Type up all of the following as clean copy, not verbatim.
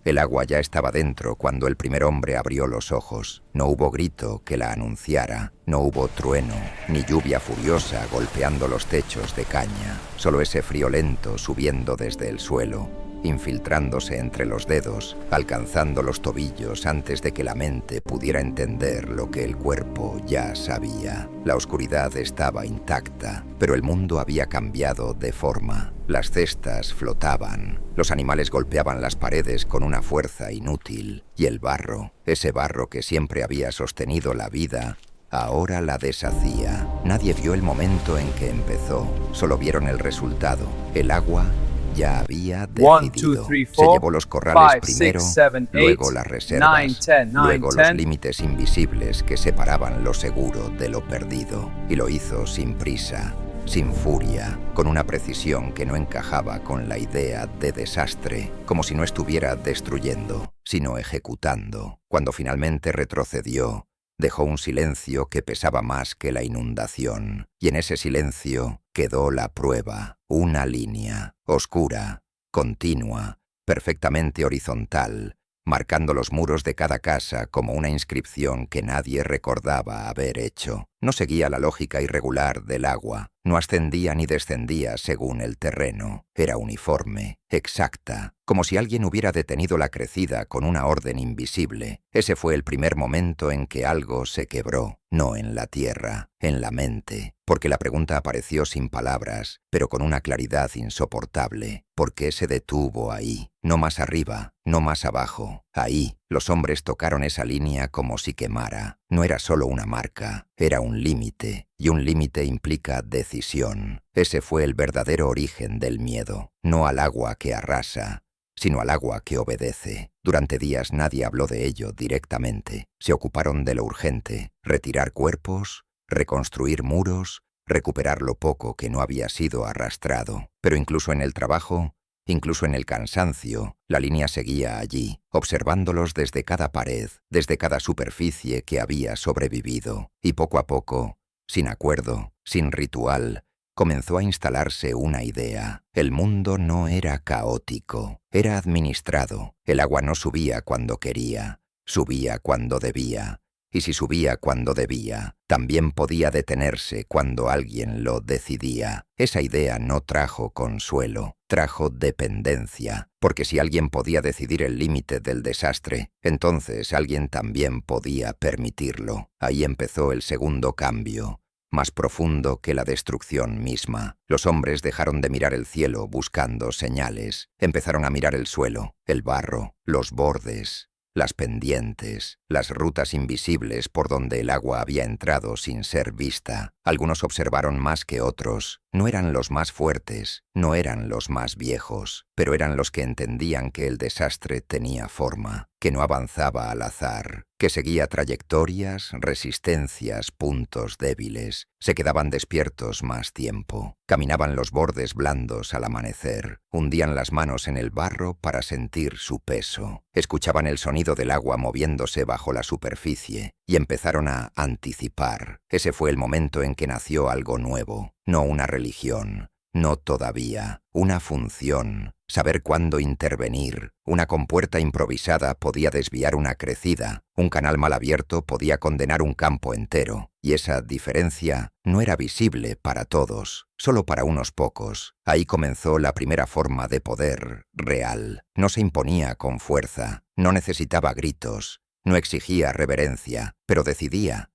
El agua ya estaba dentro cuando el primer hombre abrió los ojos. No hubo grito que la anunciara, no hubo trueno, ni lluvia furiosa golpeando los techos de caña. Solo ese frío lento subiendo desde el suelo, infiltrándose entre los dedos, alcanzando los tobillos antes de que la mente pudiera entender lo que el cuerpo ya sabía. La oscuridad estaba intacta, pero el mundo había cambiado de forma. Las cestas flotaban, los animales golpeaban las paredes con una fuerza inútil, y el barro, ese barro que siempre había sostenido la vida, ahora la deshacía. Nadie vio el momento en que empezó, solo vieron el resultado. El agua ya había decidido. Se llevó los corrales primero, luego las reservas, luego los límites invisibles que separaban lo seguro de lo perdido. Y lo hizo sin prisa, sin furia, con una precisión que no encajaba con la idea de desastre, como si no estuviera destruyendo, sino ejecutando. Cuando finalmente retrocedió, dejó un silencio que pesaba más que la inundación, y en ese silencio quedó la prueba, una línea, oscura, continua, perfectamente horizontal, marcando los muros de cada casa como una inscripción que nadie recordaba haber hecho. No seguía la lógica irregular del agua, no ascendía ni descendía según el terreno. Era uniforme, exacta, como si alguien hubiera detenido la crecida con una orden invisible. Ese fue el primer momento en que algo se quebró, no en la tierra, en la mente, porque la pregunta apareció sin palabras, pero con una claridad insoportable. ¿Por qué se detuvo ahí? No más arriba, no más abajo. Ahí, los hombres tocaron esa línea como si quemara. No era solo una marca, era un límite, y un límite implica decisión. Ese fue el verdadero origen del miedo, no al agua que arrasa, sino al agua que obedece. Durante días nadie habló de ello directamente. Se ocuparon de lo urgente, retirar cuerpos, reconstruir muros, recuperar lo poco que no había sido arrastrado. Pero incluso en el trabajo, incluso en el cansancio, la línea seguía allí, observándolos desde cada pared, desde cada superficie que había sobrevivido. Y poco a poco, sin acuerdo, sin ritual, comenzó a instalarse una idea. El mundo no era caótico, era administrado. El agua no subía cuando quería, subía cuando debía. Y si subía cuando debía, también podía detenerse cuando alguien lo decidía. Esa idea no trajo consuelo, trajo dependencia, porque si alguien podía decidir el límite del desastre, entonces alguien también podía permitirlo. Ahí empezó el segundo cambio, más profundo que la destrucción misma. Los hombres dejaron de mirar el cielo buscando señales, empezaron a mirar el suelo, el barro, los bordes, las pendientes, las rutas invisibles por donde el agua había entrado sin ser vista. Algunos observaron más que otros. No eran los más fuertes, no eran los más viejos, pero eran los que entendían que el desastre tenía forma, que no avanzaba al azar, que seguía trayectorias, resistencias, puntos débiles. Se quedaban despiertos más tiempo. Caminaban los bordes blandos al amanecer. Hundían las manos en el barro para sentir su peso. Escuchaban el sonido del agua moviéndose bajo la superficie y empezaron a anticipar. Ese fue el momento en que nació algo nuevo, no una religión, no todavía, una función, saber cuándo intervenir. Una compuerta improvisada podía desviar una crecida, un canal mal abierto podía condenar un campo entero, y esa diferencia no era visible para todos, solo para unos pocos. Ahí comenzó la primera forma de poder real. No se imponía con fuerza, no necesitaba gritos, no exigía reverencia, pero decidía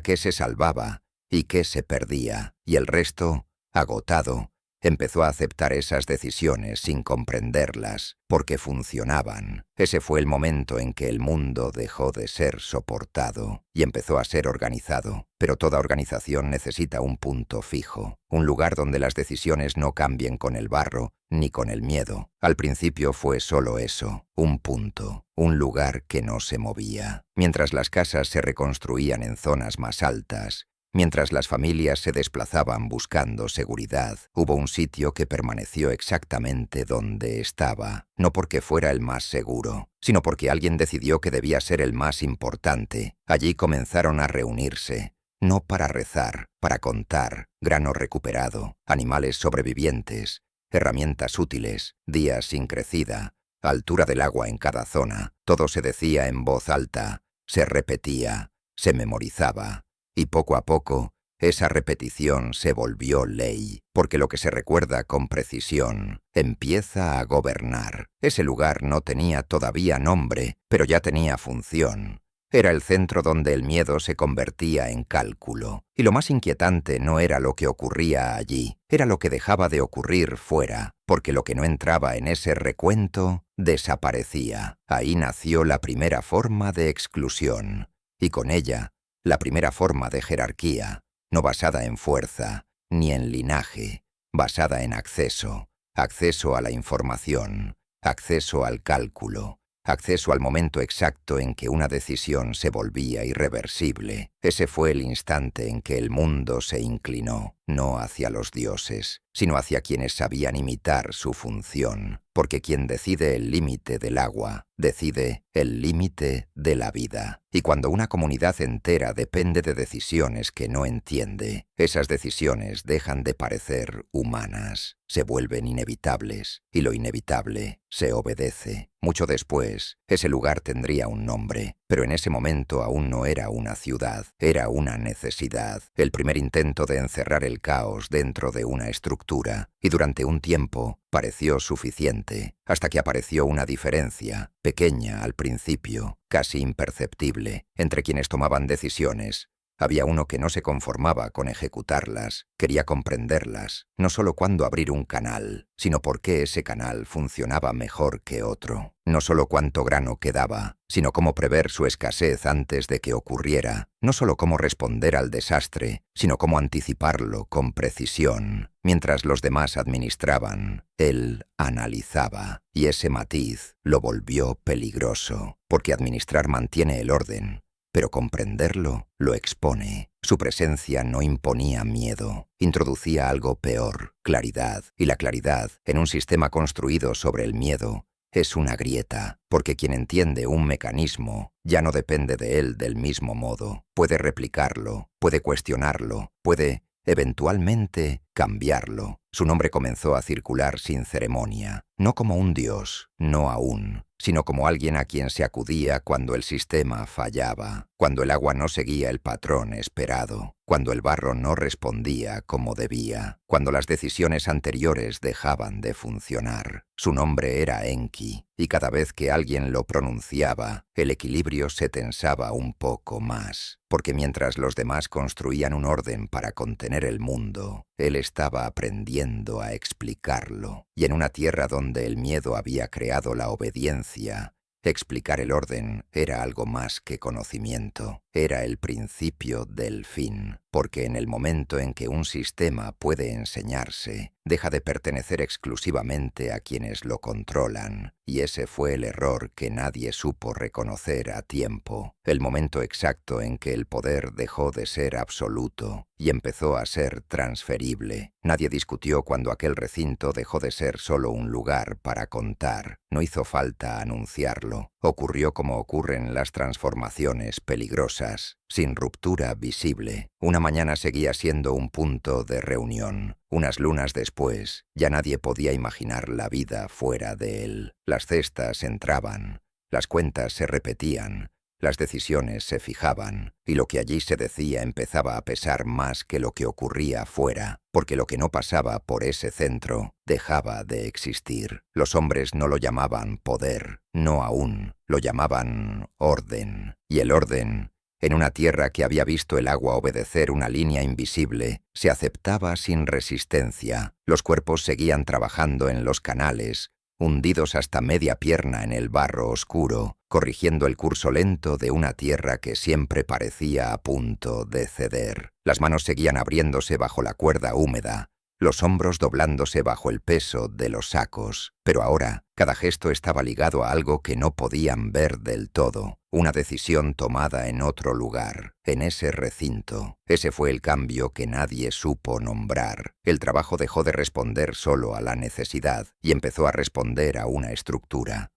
qué se salvaba y qué se perdía, y el resto, agotado, empezó a aceptar esas decisiones sin comprenderlas, porque funcionaban. Ese fue el momento en que el mundo dejó de ser soportado y empezó a ser organizado. Pero toda organización necesita un punto fijo, un lugar donde las decisiones no cambien con el barro ni con el miedo. Al principio fue solo eso, un punto, un lugar que no se movía. Mientras las casas se reconstruían en zonas más altas, mientras las familias se desplazaban buscando seguridad, hubo un sitio que permaneció exactamente donde estaba, no porque fuera el más seguro, sino porque alguien decidió que debía ser el más importante. Allí comenzaron a reunirse, no para rezar, para contar, grano recuperado, animales sobrevivientes, herramientas útiles, días sin crecida, altura del agua en cada zona. Todo se decía en voz alta, se repetía, se memorizaba, y poco a poco esa repetición se volvió ley, porque lo que se recuerda con precisión empieza a gobernar. Ese lugar no tenía todavía nombre, pero ya tenía función. Era el centro donde el miedo se convertía en cálculo. Y lo más inquietante no era lo que ocurría allí, era lo que dejaba de ocurrir fuera, porque lo que no entraba en ese recuento desaparecía. Ahí nació la primera forma de exclusión, y con ella, la primera forma de jerarquía, no basada en fuerza, ni en linaje, basada en acceso, acceso a la información, acceso al cálculo, acceso al momento exacto en que una decisión se volvía irreversible. Ese fue el instante en que el mundo se inclinó, no hacia los dioses, sino hacia quienes sabían imitar su función, porque quien decide el límite del agua, decide el límite de la vida. Y cuando una comunidad entera depende de decisiones que no entiende, esas decisiones dejan de parecer humanas, se vuelven inevitables, y lo inevitable se obedece. Mucho después, ese lugar tendría un nombre, pero en ese momento aún no era una ciudad, era una necesidad, el primer intento de encerrar el caos dentro de una estructura, y durante un tiempo pareció suficiente, hasta que apareció una diferencia, pequeña al principio, casi imperceptible, entre quienes tomaban decisiones. Había uno que no se conformaba con ejecutarlas, quería comprenderlas, no solo cuándo abrir un canal, sino por qué ese canal funcionaba mejor que otro. No solo cuánto grano quedaba, sino cómo prever su escasez antes de que ocurriera. No solo cómo responder al desastre, sino cómo anticiparlo con precisión. Mientras los demás administraban, él analizaba, y ese matiz lo volvió peligroso, porque administrar mantiene el orden, pero comprenderlo lo expone. Su presencia no imponía miedo, introducía algo peor, claridad, y la claridad, en un sistema construido sobre el miedo, es una grieta, porque quien entiende un mecanismo ya no depende de él del mismo modo. Puede replicarlo, puede cuestionarlo, puede, eventualmente, cambiarlo. Su nombre comenzó a circular sin ceremonia, no como un dios, no aún, sino como alguien a quien se acudía cuando el sistema fallaba, cuando el agua no seguía el patrón esperado, cuando el barro no respondía como debía, cuando las decisiones anteriores dejaban de funcionar. Su nombre era Enki, y cada vez que alguien lo pronunciaba, el equilibrio se tensaba un poco más, porque mientras los demás construían un orden para contener el mundo, él estaba aprendiendo a explicarlo. Y en una tierra donde el miedo había creado la obediencia, explicar el orden era algo más que conocimiento, era el principio del fin, porque en el momento en que un sistema puede enseñarse, deja de pertenecer exclusivamente a quienes lo controlan, y ese fue el error que nadie supo reconocer a tiempo, el momento exacto en que el poder dejó de ser absoluto y empezó a ser transferible. Nadie discutió cuando aquel recinto dejó de ser solo un lugar para contar. No hizo falta anunciarlo. Ocurrió como ocurren las transformaciones peligrosas, sin ruptura visible. Una mañana seguía siendo un punto de reunión. Unas lunas después, ya nadie podía imaginar la vida fuera de él. Las cestas entraban, las cuentas se repetían, las decisiones se fijaban, y lo que allí se decía empezaba a pesar más que lo que ocurría fuera, porque lo que no pasaba por ese centro dejaba de existir. Los hombres no lo llamaban poder, no aún, lo llamaban orden. Y el orden, en una tierra que había visto el agua obedecer una línea invisible, se aceptaba sin resistencia. Los cuerpos seguían trabajando en los canales, hundidos hasta media pierna en el barro oscuro, corrigiendo el curso lento de una tierra que siempre parecía a punto de ceder. Las manos seguían abriéndose bajo la cuerda húmeda, los hombros doblándose bajo el peso de los sacos, pero ahora cada gesto estaba ligado a algo que no podían ver del todo, una decisión tomada en otro lugar, en ese recinto. Ese fue el cambio que nadie supo nombrar. El trabajo dejó de responder solo a la necesidad y empezó a responder a una estructura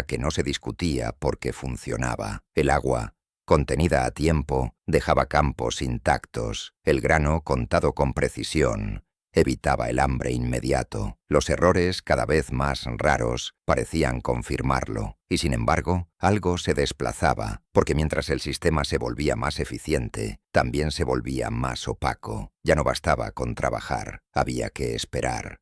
que no se discutía porque funcionaba. El agua, contenida a tiempo, dejaba campos intactos. El grano, contado con precisión, evitaba el hambre inmediato. Los errores, cada vez más raros, parecían confirmarlo, y sin embargo, algo se desplazaba, porque mientras el sistema se volvía más eficiente, también se volvía más opaco. Ya no bastaba con trabajar, había que esperar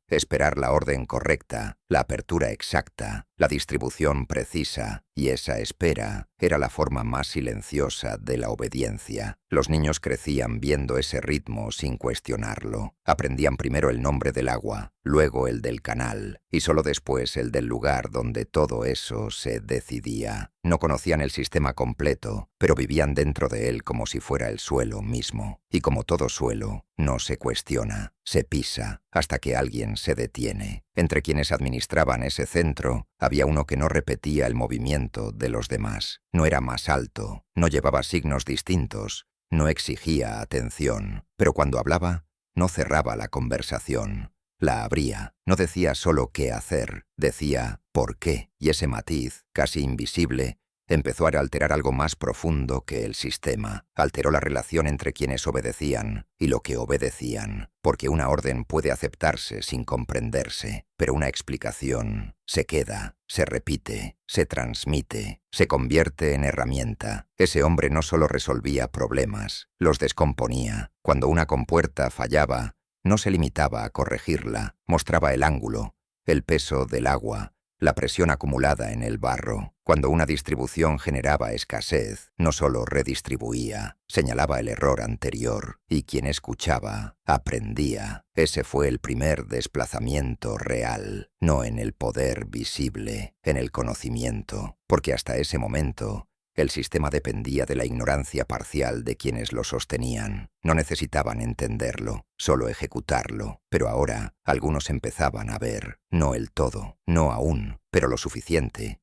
la orden correcta, la apertura exacta, la distribución precisa, y esa espera era la forma más silenciosa de la obediencia. Los niños crecían viendo ese ritmo sin cuestionarlo. Aprendían primero el nombre del agua, luego el del canal, y solo después el del lugar donde todo eso se decidía. No conocían el sistema completo, pero vivían dentro de él como si fuera el suelo mismo. Y como todo suelo, no se cuestiona, se pisa, hasta que alguien se detiene. Entre quienes administraban ese centro, había uno que no repetía el movimiento de los demás. No era más alto, no llevaba signos distintos, no exigía atención, pero cuando hablaba, no cerraba la conversación. La abría, no decía solo qué hacer, decía por qué, y ese matiz, casi invisible, empezó a alterar algo más profundo que el sistema. Alteró la relación entre quienes obedecían y lo que obedecían, porque una orden puede aceptarse sin comprenderse, pero una explicación se queda, se repite, se transmite, se convierte en herramienta. Ese hombre no solo resolvía problemas, los descomponía. Cuando una compuerta fallaba, no se limitaba a corregirla, mostraba el ángulo, el peso del agua, la presión acumulada en el barro. Cuando una distribución generaba escasez, no solo redistribuía, señalaba el error anterior, y quien escuchaba, aprendía. Ese fue el primer desplazamiento real, no en el poder visible, en el conocimiento, porque hasta ese momento, el sistema dependía de la ignorancia parcial de quienes lo sostenían. No necesitaban entenderlo, solo ejecutarlo. Pero ahora, algunos empezaban a ver, no el todo, no aún, pero lo suficiente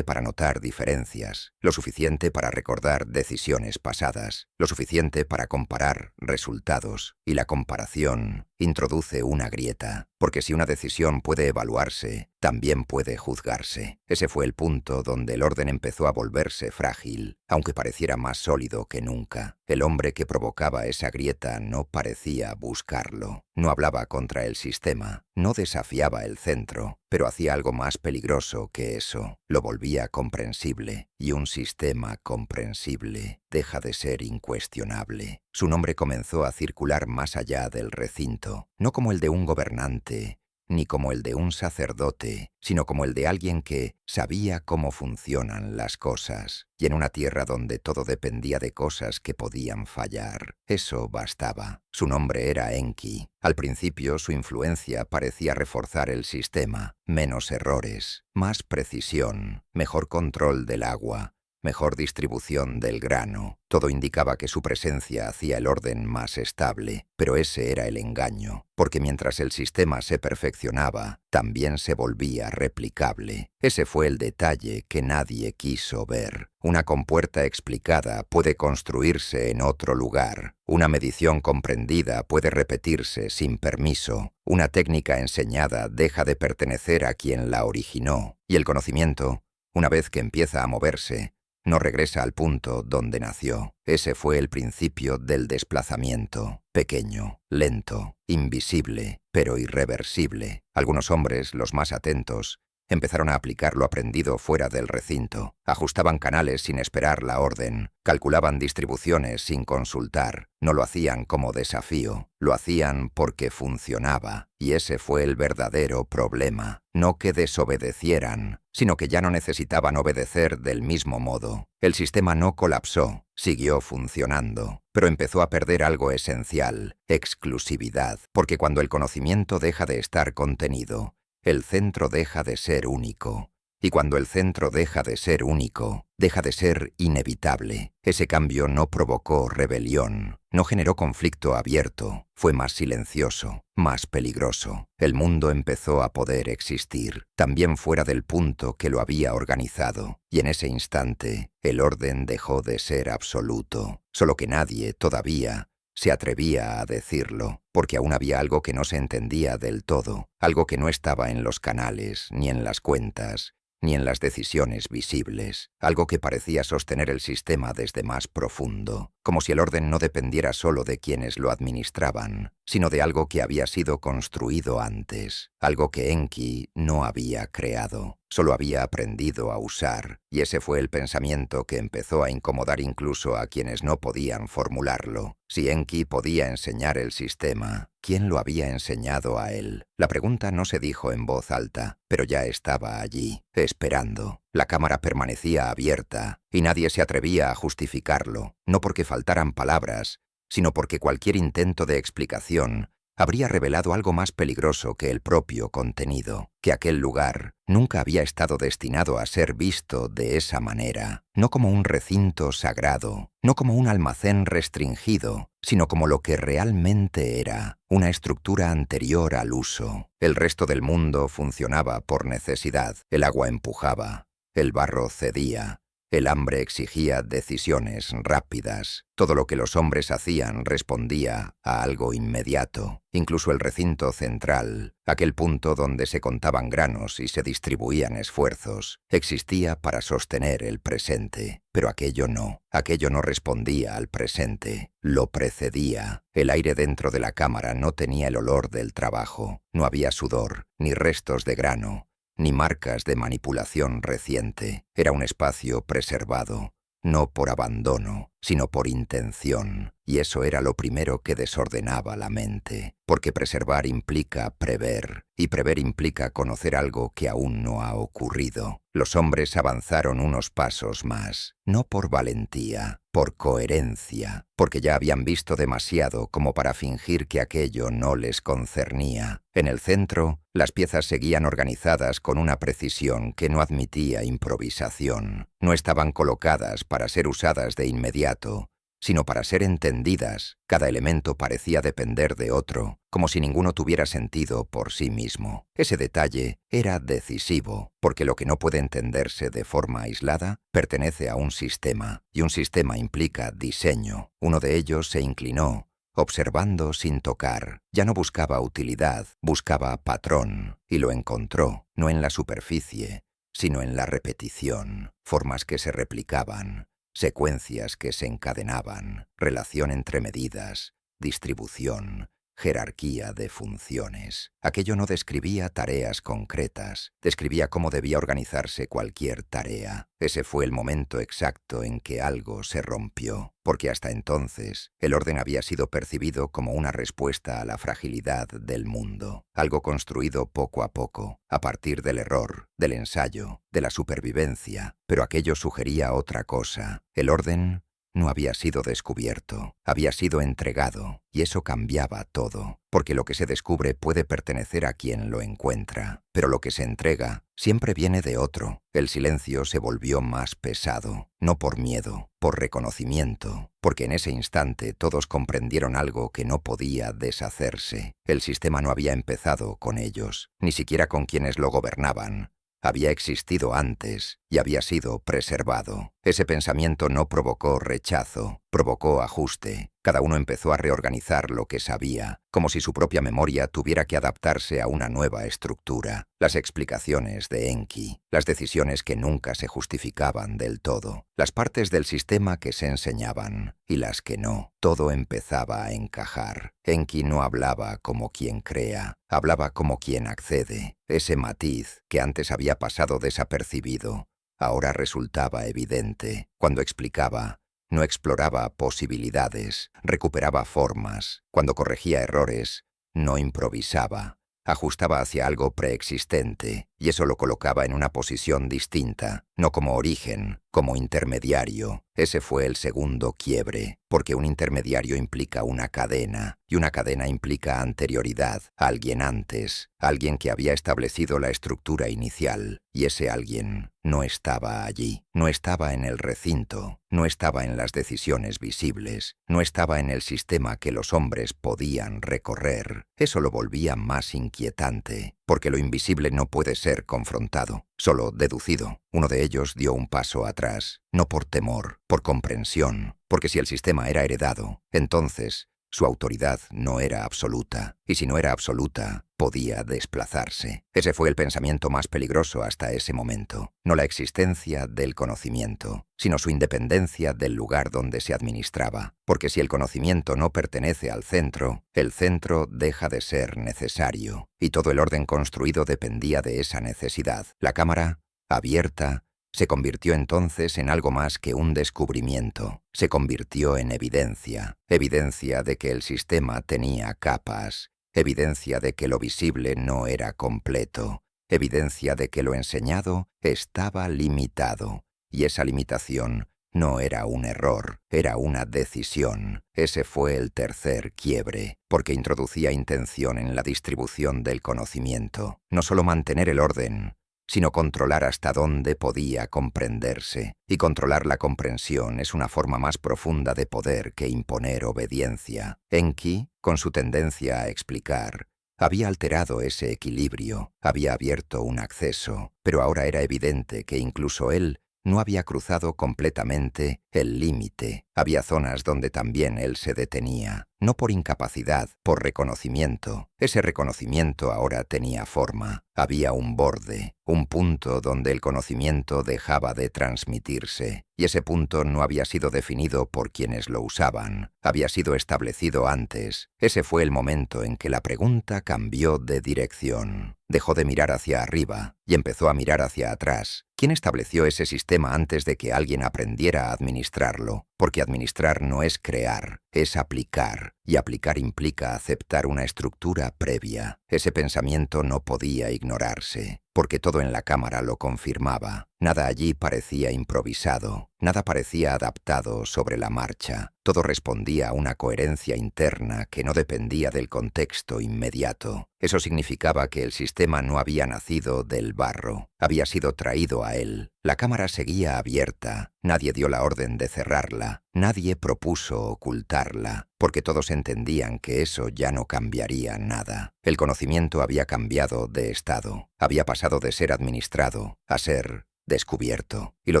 para notar diferencias, lo suficiente para recordar decisiones pasadas, lo suficiente para comparar resultados. Y la comparación introduce una grieta, porque si una decisión puede evaluarse, también puede juzgarse. Ese fue el punto donde el orden empezó a volverse frágil, aunque pareciera más sólido que nunca. El hombre que provocaba esa grieta no parecía buscarlo, no hablaba contra el sistema, no desafiaba el centro, pero hacía algo más peligroso que eso, lo volvía comprensible, y un sistema comprensible deja de ser incuestionable. Su nombre comenzó a circular más allá del recinto, no como el de un gobernante, ni como el de un sacerdote, sino como el de alguien que sabía cómo funcionan las cosas, y en una tierra donde todo dependía de cosas que podían fallar. Eso bastaba. Su nombre era Enki. Al principio su influencia parecía reforzar el sistema, menos errores, más precisión, mejor control del agua, mejor distribución del grano. Todo indicaba que su presencia hacía el orden más estable, pero ese era el engaño, porque mientras el sistema se perfeccionaba, también se volvía replicable. Ese fue el detalle que nadie quiso ver. Una compuerta explicada puede construirse en otro lugar. Una medición comprendida puede repetirse sin permiso. Una técnica enseñada deja de pertenecer a quien la originó. Y el conocimiento, una vez que empieza a moverse, no regresa al punto donde nació. Ese fue el principio del desplazamiento. Pequeño, lento, invisible, pero irreversible. Algunos hombres, los más atentos, empezaron a aplicar lo aprendido fuera del recinto. Ajustaban canales sin esperar la orden. Calculaban distribuciones sin consultar. No lo hacían como desafío. Lo hacían porque funcionaba. Y ese fue el verdadero problema. No que desobedecieran, sino que ya no necesitaban obedecer del mismo modo. El sistema no colapsó, siguió funcionando, pero empezó a perder algo esencial: exclusividad. Porque cuando el conocimiento deja de estar contenido, el centro deja de ser único. Y cuando el centro deja de ser único, deja de ser inevitable. Ese cambio no provocó rebelión, no generó conflicto abierto, fue más silencioso, más peligroso. El mundo empezó a poder existir, también fuera del punto que lo había organizado. Y en ese instante, el orden dejó de ser absoluto, solo que nadie, todavía, se atrevía a decirlo, porque aún había algo que no se entendía del todo, algo que no estaba en los canales ni en las cuentas, ni en las decisiones visibles, algo que parecía sostener el sistema desde más profundo, como si el orden no dependiera solo de quienes lo administraban, sino de algo que había sido construido antes, algo que Enki no había creado, solo había aprendido a usar, y ese fue el pensamiento que empezó a incomodar incluso a quienes no podían formularlo. Si Enki podía enseñar el sistema, ¿quién lo había enseñado a él? La pregunta no se dijo en voz alta, pero ya estaba allí, esperando. La cámara permanecía abierta, y nadie se atrevía a justificarlo, no porque faltaran palabras, sino porque cualquier intento de explicación habría revelado algo más peligroso que el propio contenido, que aquel lugar nunca había estado destinado a ser visto de esa manera, no como un recinto sagrado, no como un almacén restringido, sino como lo que realmente era, una estructura anterior al uso. El resto del mundo funcionaba por necesidad, el agua empujaba, el barro cedía, el hambre exigía decisiones rápidas. Todo lo que los hombres hacían respondía a algo inmediato. Incluso el recinto central, aquel punto donde se contaban granos y se distribuían esfuerzos, existía para sostener el presente. Pero aquello no respondía al presente, lo precedía. El aire dentro de la cámara no tenía el olor del trabajo, no había sudor, ni restos de grano, ni marcas de manipulación reciente. Era un espacio preservado, no por abandono, sino por intención, y eso era lo primero que desordenaba la mente, porque preservar implica prever, y prever implica conocer algo que aún no ha ocurrido. Los hombres avanzaron unos pasos más, no por valentía, por coherencia, porque ya habían visto demasiado como para fingir que aquello no les concernía. En el centro, las piezas seguían organizadas con una precisión que no admitía improvisación. No estaban colocadas para ser usadas de inmediato, sino para ser entendidas. Cada elemento parecía depender de otro, como si ninguno tuviera sentido por sí mismo. Ese detalle era decisivo, porque lo que no puede entenderse de forma aislada pertenece a un sistema, y un sistema implica diseño. Uno de ellos se inclinó, observando sin tocar. Ya no buscaba utilidad, buscaba patrón, y lo encontró, no en la superficie, sino en la repetición, formas que se replicaban, secuencias que se encadenaban, relación entre medidas, distribución, jerarquía de funciones. Aquello no describía tareas concretas, describía cómo debía organizarse cualquier tarea. Ese fue el momento exacto en que algo se rompió, porque hasta entonces el orden había sido percibido como una respuesta a la fragilidad del mundo, algo construido poco a poco, a partir del error, del ensayo, de la supervivencia, pero aquello sugería otra cosa. El orden no había sido descubierto, había sido entregado, y eso cambiaba todo, porque lo que se descubre puede pertenecer a quien lo encuentra, pero lo que se entrega siempre viene de otro. El silencio se volvió más pesado, no por miedo, por reconocimiento, porque en ese instante todos comprendieron algo que no podía deshacerse. El sistema no había empezado con ellos, ni siquiera con quienes lo gobernaban. Había existido antes y había sido preservado. Ese pensamiento no provocó rechazo, provocó ajuste. Cada uno empezó a reorganizar lo que sabía, como si su propia memoria tuviera que adaptarse a una nueva estructura. Las explicaciones de Enki, las decisiones que nunca se justificaban del todo, las partes del sistema que se enseñaban y las que no, todo empezaba a encajar. Enki no hablaba como quien crea, hablaba como quien accede. Ese matiz, que antes había pasado desapercibido, ahora resultaba evidente. Cuando explicaba, no exploraba posibilidades, recuperaba formas. Cuando corregía errores, no improvisaba, ajustaba hacia algo preexistente, y eso lo colocaba en una posición distinta, no como origen, como intermediario. Ese fue el segundo quiebre, porque un intermediario implica una cadena, y una cadena implica anterioridad, alguien antes, alguien que había establecido la estructura inicial, y ese alguien no estaba allí, no estaba en el recinto, no estaba en las decisiones visibles, no estaba en el sistema que los hombres podían recorrer. Eso lo volvía más inquietante, porque lo invisible no puede ser confrontado, solo deducido. Uno de ellos dio un paso atrás, no por temor, por comprensión, porque si el sistema era heredado, entonces Su autoridad no era absoluta, y si no era absoluta, podía desplazarse. Ese fue el pensamiento más peligroso hasta ese momento. No la existencia del conocimiento, sino su independencia del lugar donde se administraba. Porque si el conocimiento no pertenece al centro, el centro deja de ser necesario, y todo el orden construido dependía de esa necesidad. La cámara, abierta, se convirtió entonces en algo más que un descubrimiento. Se convirtió en evidencia. Evidencia de que el sistema tenía capas. Evidencia de que lo visible no era completo. Evidencia de que lo enseñado estaba limitado. Y esa limitación no era un error, era una decisión. Ese fue el tercer quiebre, porque introducía intención en la distribución del conocimiento. No solo mantener el orden, sino controlar hasta dónde podía comprenderse. Y controlar la comprensión es una forma más profunda de poder que imponer obediencia. Enki, con su tendencia a explicar, había alterado ese equilibrio, había abierto un acceso, pero ahora era evidente que incluso él no había cruzado completamente el límite. Había zonas donde también él se detenía, no por incapacidad, por reconocimiento. Ese reconocimiento ahora tenía forma. Había un borde, un punto donde el conocimiento dejaba de transmitirse, y ese punto no había sido definido por quienes lo usaban. Había sido establecido antes. Ese fue el momento en que la pregunta cambió de dirección. Dejó de mirar hacia arriba y empezó a mirar hacia atrás. ¿Quién estableció ese sistema antes de que alguien aprendiera a administrarlo? Porque administrar no es crear, es aplicar, y aplicar implica aceptar una estructura previa. Ese pensamiento no podía ignorarse, porque todo en la cámara lo confirmaba. Nada allí parecía improvisado, nada parecía adaptado sobre la marcha. Todo respondía a una coherencia interna que no dependía del contexto inmediato. Eso significaba que el sistema no había nacido del barro, había sido traído a él. La cámara seguía abierta, nadie dio la orden de cerrarla, nadie propuso ocultarla, porque todos entendían que eso ya no cambiaría nada. El conocimiento había cambiado de estado, había pasado de ser administrado a ser descubierto, y lo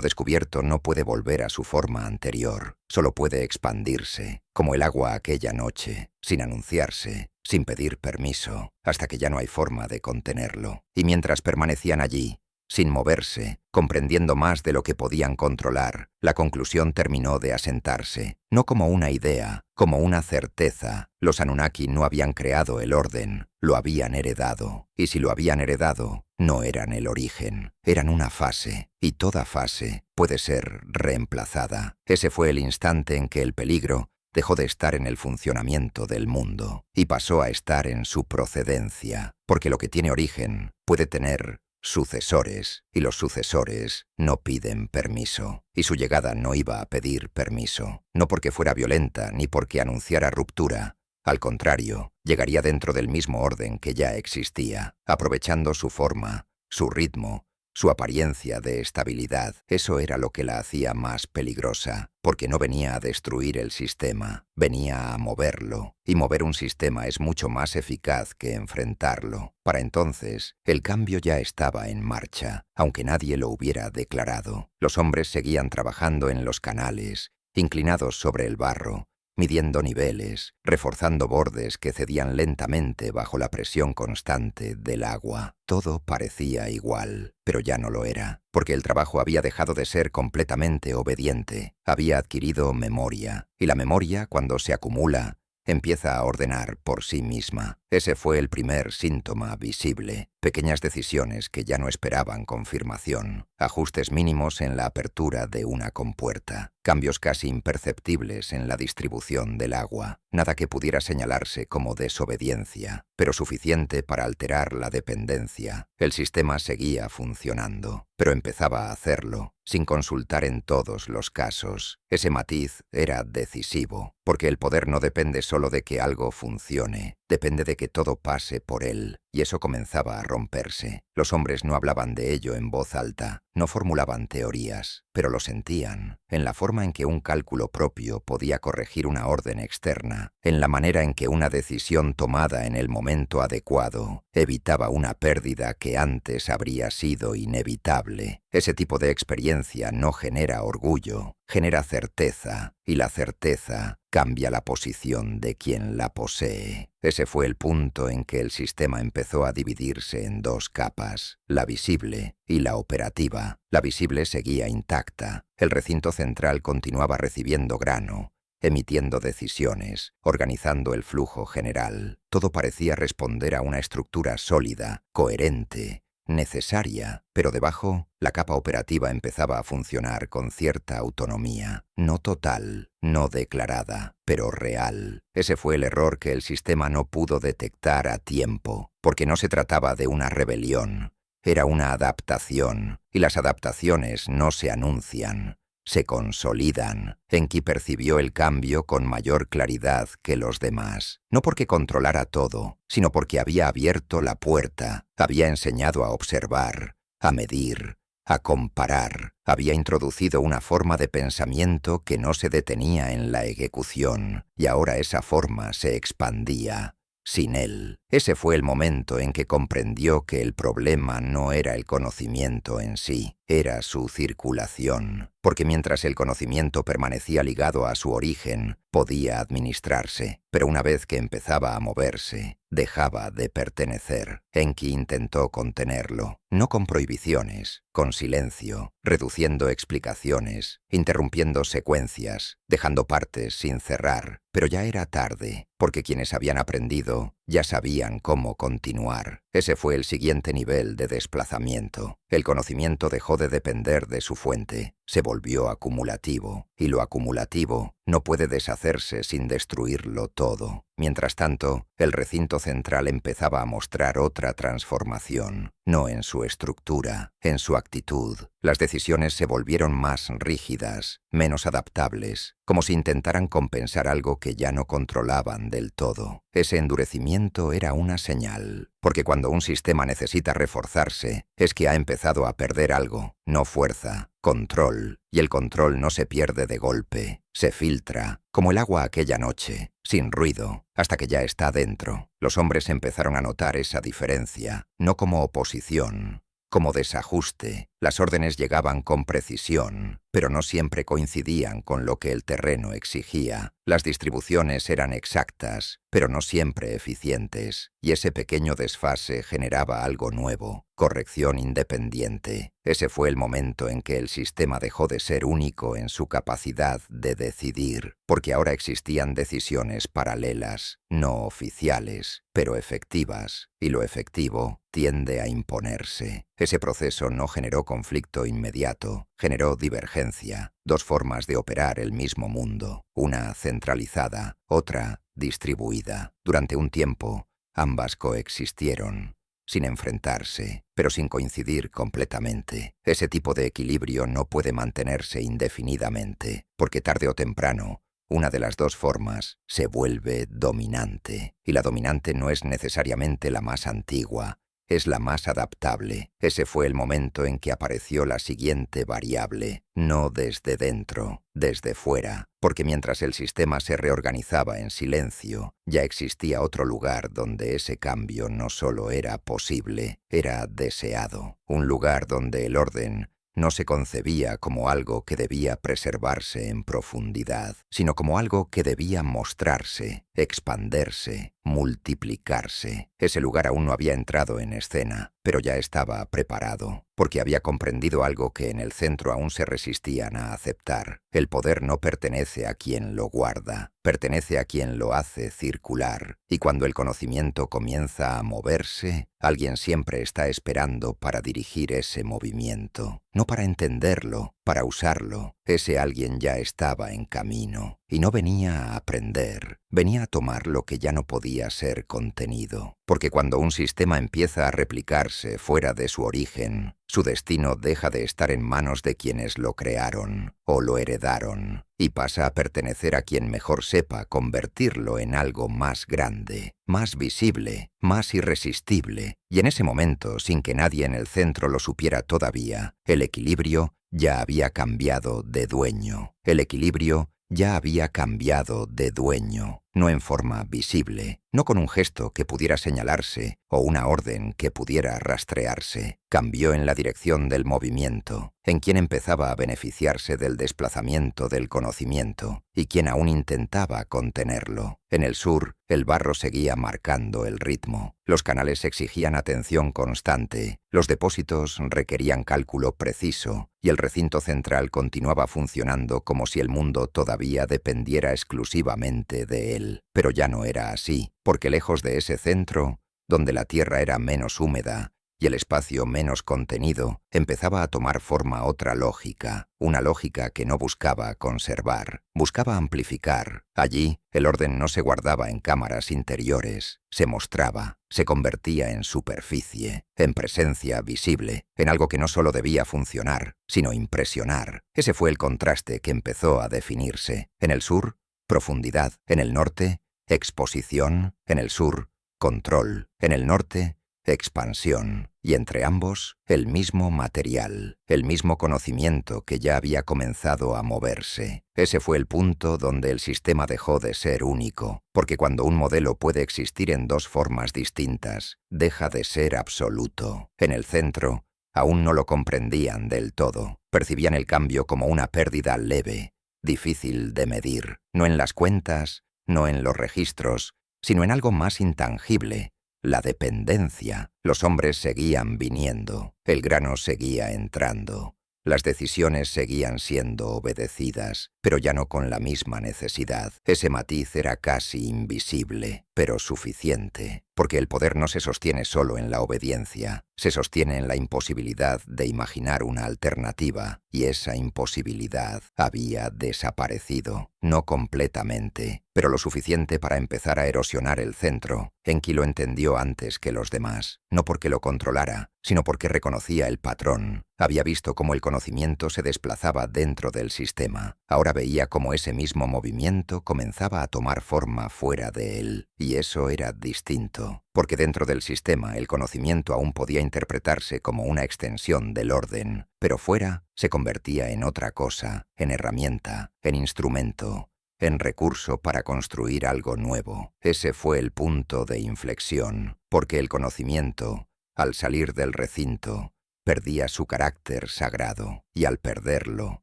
descubierto no puede volver a su forma anterior, solo puede expandirse, como el agua aquella noche, sin anunciarse, sin pedir permiso, hasta que ya no hay forma de contenerlo. Y mientras permanecían allí, sin moverse, comprendiendo más de lo que podían controlar, la conclusión terminó de asentarse, no como una idea, como una certeza. Los Anunnaki no habían creado el orden, lo habían heredado, y si lo habían heredado, no eran el origen, eran una fase, y toda fase puede ser reemplazada. Ese fue el instante en que el peligro dejó de estar en el funcionamiento del mundo, y pasó a estar en su procedencia, porque lo que tiene origen puede tener sucesores, y los sucesores no piden permiso, y su llegada no iba a pedir permiso, no porque fuera violenta ni porque anunciara ruptura. Al contrario, llegaría dentro del mismo orden que ya existía, aprovechando su forma, su ritmo, su apariencia de estabilidad. Eso era lo que la hacía más peligrosa, porque no venía a destruir el sistema, venía a moverlo, y mover un sistema es mucho más eficaz que enfrentarlo. Para entonces, el cambio ya estaba en marcha, aunque nadie lo hubiera declarado. Los hombres seguían trabajando en los canales, inclinados sobre el barro, midiendo niveles, reforzando bordes que cedían lentamente bajo la presión constante del agua. Todo parecía igual, pero ya no lo era, porque el trabajo había dejado de ser completamente obediente, había adquirido memoria, y la memoria, cuando se acumula, empieza a ordenar por sí misma. Ese fue el primer síntoma visible. Pequeñas decisiones que ya no esperaban confirmación. Ajustes mínimos en la apertura de una compuerta. Cambios casi imperceptibles en la distribución del agua. Nada que pudiera señalarse como desobediencia, pero suficiente para alterar la dependencia. El sistema seguía funcionando, pero empezaba a hacerlo, sin consultar en todos los casos. Ese matiz era decisivo, porque el poder no depende solo de que algo funcione, depende de que todo pase por él. y eso comenzaba a romperse. Los hombres no hablaban de ello en voz alta, no formulaban teorías, pero lo sentían, en la forma en que un cálculo propio podía corregir una orden externa, en la manera en que una decisión tomada en el momento adecuado evitaba una pérdida que antes habría sido inevitable. Ese tipo de experiencia no genera orgullo, genera certeza, y la certeza cambia la posición de quien la posee. Ese fue el punto en que el sistema empezó a dividirse en dos capas, la visible y la operativa. La visible seguía intacta. El recinto central continuaba recibiendo grano, emitiendo decisiones, organizando el flujo general. Todo parecía responder a una estructura sólida, coherente, necesaria, pero debajo, la capa operativa empezaba a funcionar con cierta autonomía, no total, no declarada, pero real. Ese fue el error que el sistema no pudo detectar a tiempo, porque no se trataba de una rebelión, era una adaptación, y las adaptaciones no se anuncian, se consolidan. Enki percibió el cambio con mayor claridad que los demás, no porque controlara todo, sino porque había abierto la puerta, había enseñado a observar, a medir, a comparar, había introducido una forma de pensamiento que no se detenía en la ejecución, y ahora esa forma se expandía. Sin él, ese fue el momento en que comprendió que el problema no era el conocimiento en sí, era su circulación, porque mientras el conocimiento permanecía ligado a su origen, podía administrarse, pero una vez que empezaba a moverse, dejaba de pertenecer. Enki intentó contenerlo, no con prohibiciones, con silencio, reduciendo explicaciones, interrumpiendo secuencias, dejando partes sin cerrar, pero ya era tarde, porque quienes habían aprendido ya sabían cómo continuar. Ese fue el siguiente nivel de desplazamiento. El conocimiento dejó de depender de su fuente, se volvió acumulativo, y lo acumulativo no puede deshacerse sin destruirlo todo. Mientras tanto, el recinto central empezaba a mostrar otra transformación, no en su estructura, en su actitud. Las decisiones se volvieron más rígidas, menos adaptables, como si intentaran compensar algo que ya no controlaban del todo. Ese endurecimiento era una señal, porque cuando un sistema necesita reforzarse, es que ha empezado a perder algo, no fuerza, control, y el control no se pierde de golpe, se filtra, como el agua aquella noche, sin ruido, hasta que ya está dentro. Los hombres empezaron a notar esa diferencia, no como oposición, como desajuste. Las órdenes llegaban con precisión, pero no siempre coincidían con lo que el terreno exigía. Las distribuciones eran exactas, pero no siempre eficientes, y ese pequeño desfase generaba algo nuevo, corrección independiente. Ese fue el momento en que el sistema dejó de ser único en su capacidad de decidir, porque ahora existían decisiones paralelas, no oficiales, pero efectivas, y lo efectivo tiende a imponerse. Ese proceso no generó conflicto inmediato, generó divergencia, dos formas de operar el mismo mundo, una centralizada, otra distribuida. Durante un tiempo, ambas coexistieron, sin enfrentarse, pero sin coincidir completamente. Ese tipo de equilibrio no puede mantenerse indefinidamente, porque tarde o temprano, una de las dos formas se vuelve dominante, y la dominante no es necesariamente la más antigua, es la más adaptable. Ese fue el momento en que apareció la siguiente variable, no desde dentro, desde fuera, porque mientras el sistema se reorganizaba en silencio, ya existía otro lugar donde ese cambio no solo era posible, era deseado, un lugar donde el orden no se concebía como algo que debía preservarse en profundidad, sino como algo que debía mostrarse, expanderse, multiplicarse. Ese lugar aún no había entrado en escena, pero ya estaba preparado, porque había comprendido algo que en el centro aún se resistían a aceptar. El poder no pertenece a quien lo guarda, pertenece a quien lo hace circular, y cuando el conocimiento comienza a moverse, alguien siempre está esperando para dirigir ese movimiento, no para entenderlo, para usarlo. Ese alguien ya estaba en camino, y no venía a aprender, venía a tomar lo que ya no podía ser contenido. Porque cuando un sistema empieza a replicarse fuera de su origen, su destino deja de estar en manos de quienes lo crearon o lo heredaron, y pasa a pertenecer a quien mejor sepa convertirlo en algo más grande, más visible, más irresistible, y en ese momento, sin que nadie en el centro lo supiera todavía, el equilibrio ya había cambiado de dueño. El equilibrio ya había cambiado de dueño, no en forma visible, no con un gesto que pudiera señalarse o una orden que pudiera rastrearse. Cambió en la dirección del movimiento, en quien empezaba a beneficiarse del desplazamiento del conocimiento y quien aún intentaba contenerlo. En el sur, el barro seguía marcando el ritmo. Los canales exigían atención constante, los depósitos requerían cálculo preciso y el recinto central continuaba funcionando como si el mundo todavía dependiera exclusivamente de él. Pero ya no era así, porque lejos de ese centro, donde la tierra era menos húmeda y el espacio menos contenido, empezaba a tomar forma otra lógica, una lógica que no buscaba conservar, buscaba amplificar. Allí, el orden no se guardaba en cámaras interiores, se mostraba, se convertía en superficie, en presencia visible, en algo que no solo debía funcionar, sino impresionar. Ese fue el contraste que empezó a definirse. En el sur, profundidad; en el norte, exposición; en el sur, control; en el norte, expansión, y entre ambos, el mismo material, el mismo conocimiento que ya había comenzado a moverse. Ese fue el punto donde el sistema dejó de ser único, porque cuando un modelo puede existir en dos formas distintas, deja de ser absoluto. En el centro, aún no lo comprendían del todo, percibían el cambio como una pérdida leve, difícil de medir, no en las cuentas, no en los registros, sino en algo más intangible: la dependencia. Los hombres seguían viniendo, el grano seguía entrando, las decisiones seguían siendo obedecidas, pero ya no con la misma necesidad. Ese matiz era casi invisible, pero suficiente, porque el poder no se sostiene solo en la obediencia, se sostiene en la imposibilidad de imaginar una alternativa, y esa imposibilidad había desaparecido, no completamente, pero lo suficiente para empezar a erosionar el centro. Enki lo entendió antes que los demás, no porque lo controlara, sino porque reconocía el patrón. Había visto cómo el conocimiento se desplazaba dentro del sistema. Ahora veía cómo ese mismo movimiento comenzaba a tomar forma fuera de él, y eso era distinto, porque dentro del sistema el conocimiento aún podía interpretarse como una extensión del orden, pero fuera se convertía en otra cosa, en herramienta, en instrumento, en recurso para construir algo nuevo. Ese fue el punto de inflexión, porque el conocimiento, al salir del recinto, perdía su carácter sagrado, y al perderlo,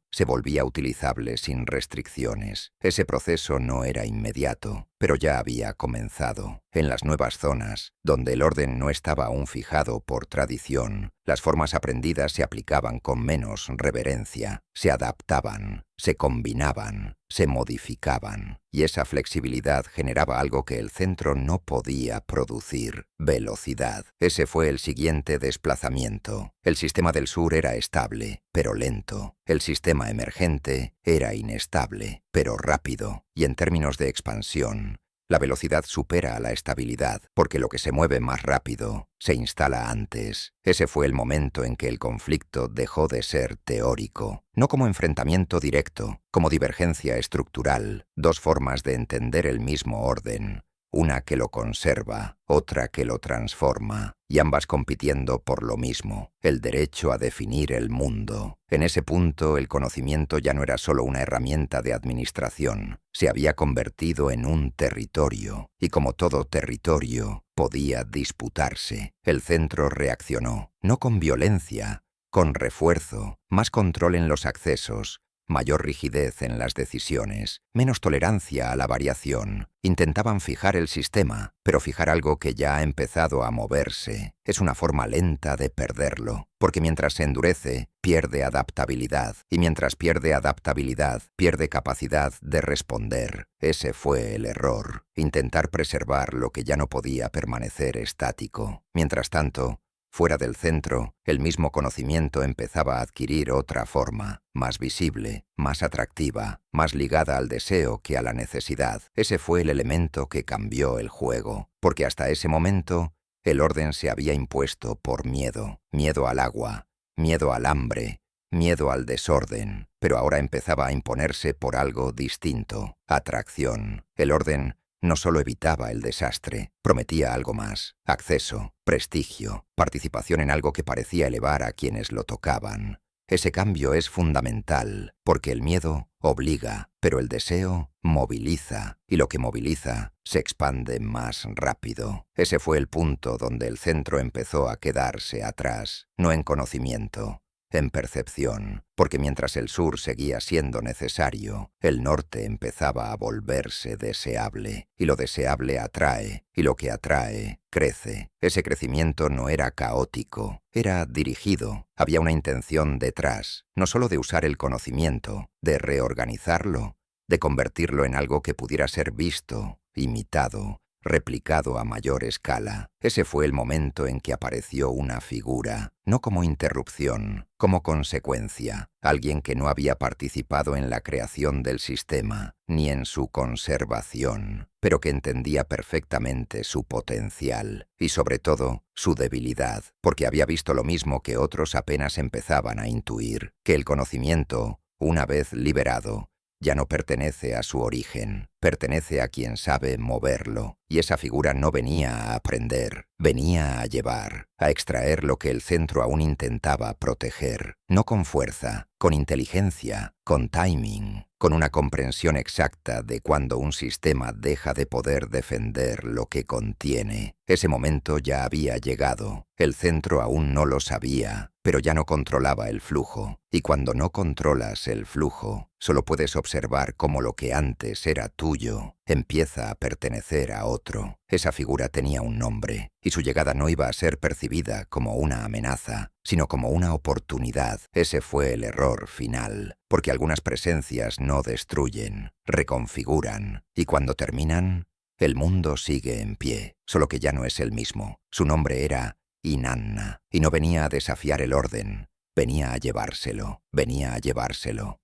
se volvía utilizable sin restricciones. Ese proceso no era inmediato, pero ya había comenzado. En las nuevas zonas, donde el orden no estaba aún fijado por tradición, las formas aprendidas se aplicaban con menos reverencia, se adaptaban, se combinaban, se modificaban, y esa flexibilidad generaba algo que el centro no podía producir: velocidad. Ese fue el siguiente desplazamiento. El sistema del sur era estable, pero lento. El sistema emergente era inestable, pero rápido. Y en términos de expansión, la velocidad supera a la estabilidad, porque lo que se mueve más rápido se instala antes. Ese fue el momento en que el conflicto dejó de ser teórico, no como enfrentamiento directo, como divergencia estructural, dos formas de entender el mismo orden, una que lo conserva, otra que lo transforma, y ambas compitiendo por lo mismo: el derecho a definir el mundo. En ese punto, el conocimiento ya no era solo una herramienta de administración, se había convertido en un territorio, y como todo territorio, podía disputarse. El centro reaccionó, no con violencia, con refuerzo, más control en los accesos, mayor rigidez en las decisiones, menos tolerancia a la variación. Intentaban fijar el sistema, pero fijar algo que ya ha empezado a moverse es una forma lenta de perderlo, porque mientras se endurece, pierde adaptabilidad, y mientras pierde adaptabilidad, pierde capacidad de responder. Ese fue el error: intentar preservar lo que ya no podía permanecer estático. Mientras tanto, fuera del centro, el mismo conocimiento empezaba a adquirir otra forma, más visible, más atractiva, más ligada al deseo que a la necesidad. Ese fue el elemento que cambió el juego, porque hasta ese momento, el orden se había impuesto por miedo: miedo al agua, miedo al hambre, miedo al desorden, pero ahora empezaba a imponerse por algo distinto, atracción. El orden no solo evitaba el desastre, prometía algo más: acceso, prestigio, participación en algo que parecía elevar a quienes lo tocaban. Ese cambio es fundamental, porque el miedo obliga, pero el deseo moviliza, y lo que moviliza se expande más rápido. Ese fue el punto donde el centro empezó a quedarse atrás, no en conocimiento, en percepción, porque mientras el sur seguía siendo necesario, el norte empezaba a volverse deseable, y lo deseable atrae, y lo que atrae crece. Ese crecimiento no era caótico, era dirigido, había una intención detrás, no solo de usar el conocimiento, de reorganizarlo, de convertirlo en algo que pudiera ser visto, imitado, replicado a mayor escala. Ese fue el momento en que apareció una figura, no como interrupción, como consecuencia, alguien que no había participado en la creación del sistema, ni en su conservación, pero que entendía perfectamente su potencial, y sobre todo, su debilidad, porque había visto lo mismo que otros apenas empezaban a intuir, que el conocimiento, una vez liberado, ya no pertenece a su origen, pertenece a quien sabe moverlo, y esa figura no venía a aprender, venía a llevar, a extraer lo que el centro aún intentaba proteger, no con fuerza, con inteligencia, con timing, con una comprensión exacta de cuando un sistema deja de poder defender lo que contiene. Ese momento ya había llegado, el centro aún no lo sabía, pero ya no controlaba el flujo, y cuando no controlas el flujo, solo puedes observar cómo lo que antes era tuyo empieza a pertenecer a otro. Esa figura tenía un nombre, y su llegada no iba a ser percibida como una amenaza, sino como una oportunidad. Ese fue el error final, porque algunas presencias no destruyen, reconfiguran, y cuando terminan, el mundo sigue en pie, solo que ya no es el mismo. Su nombre era Inanna, y no venía a desafiar el orden, venía a llevárselo,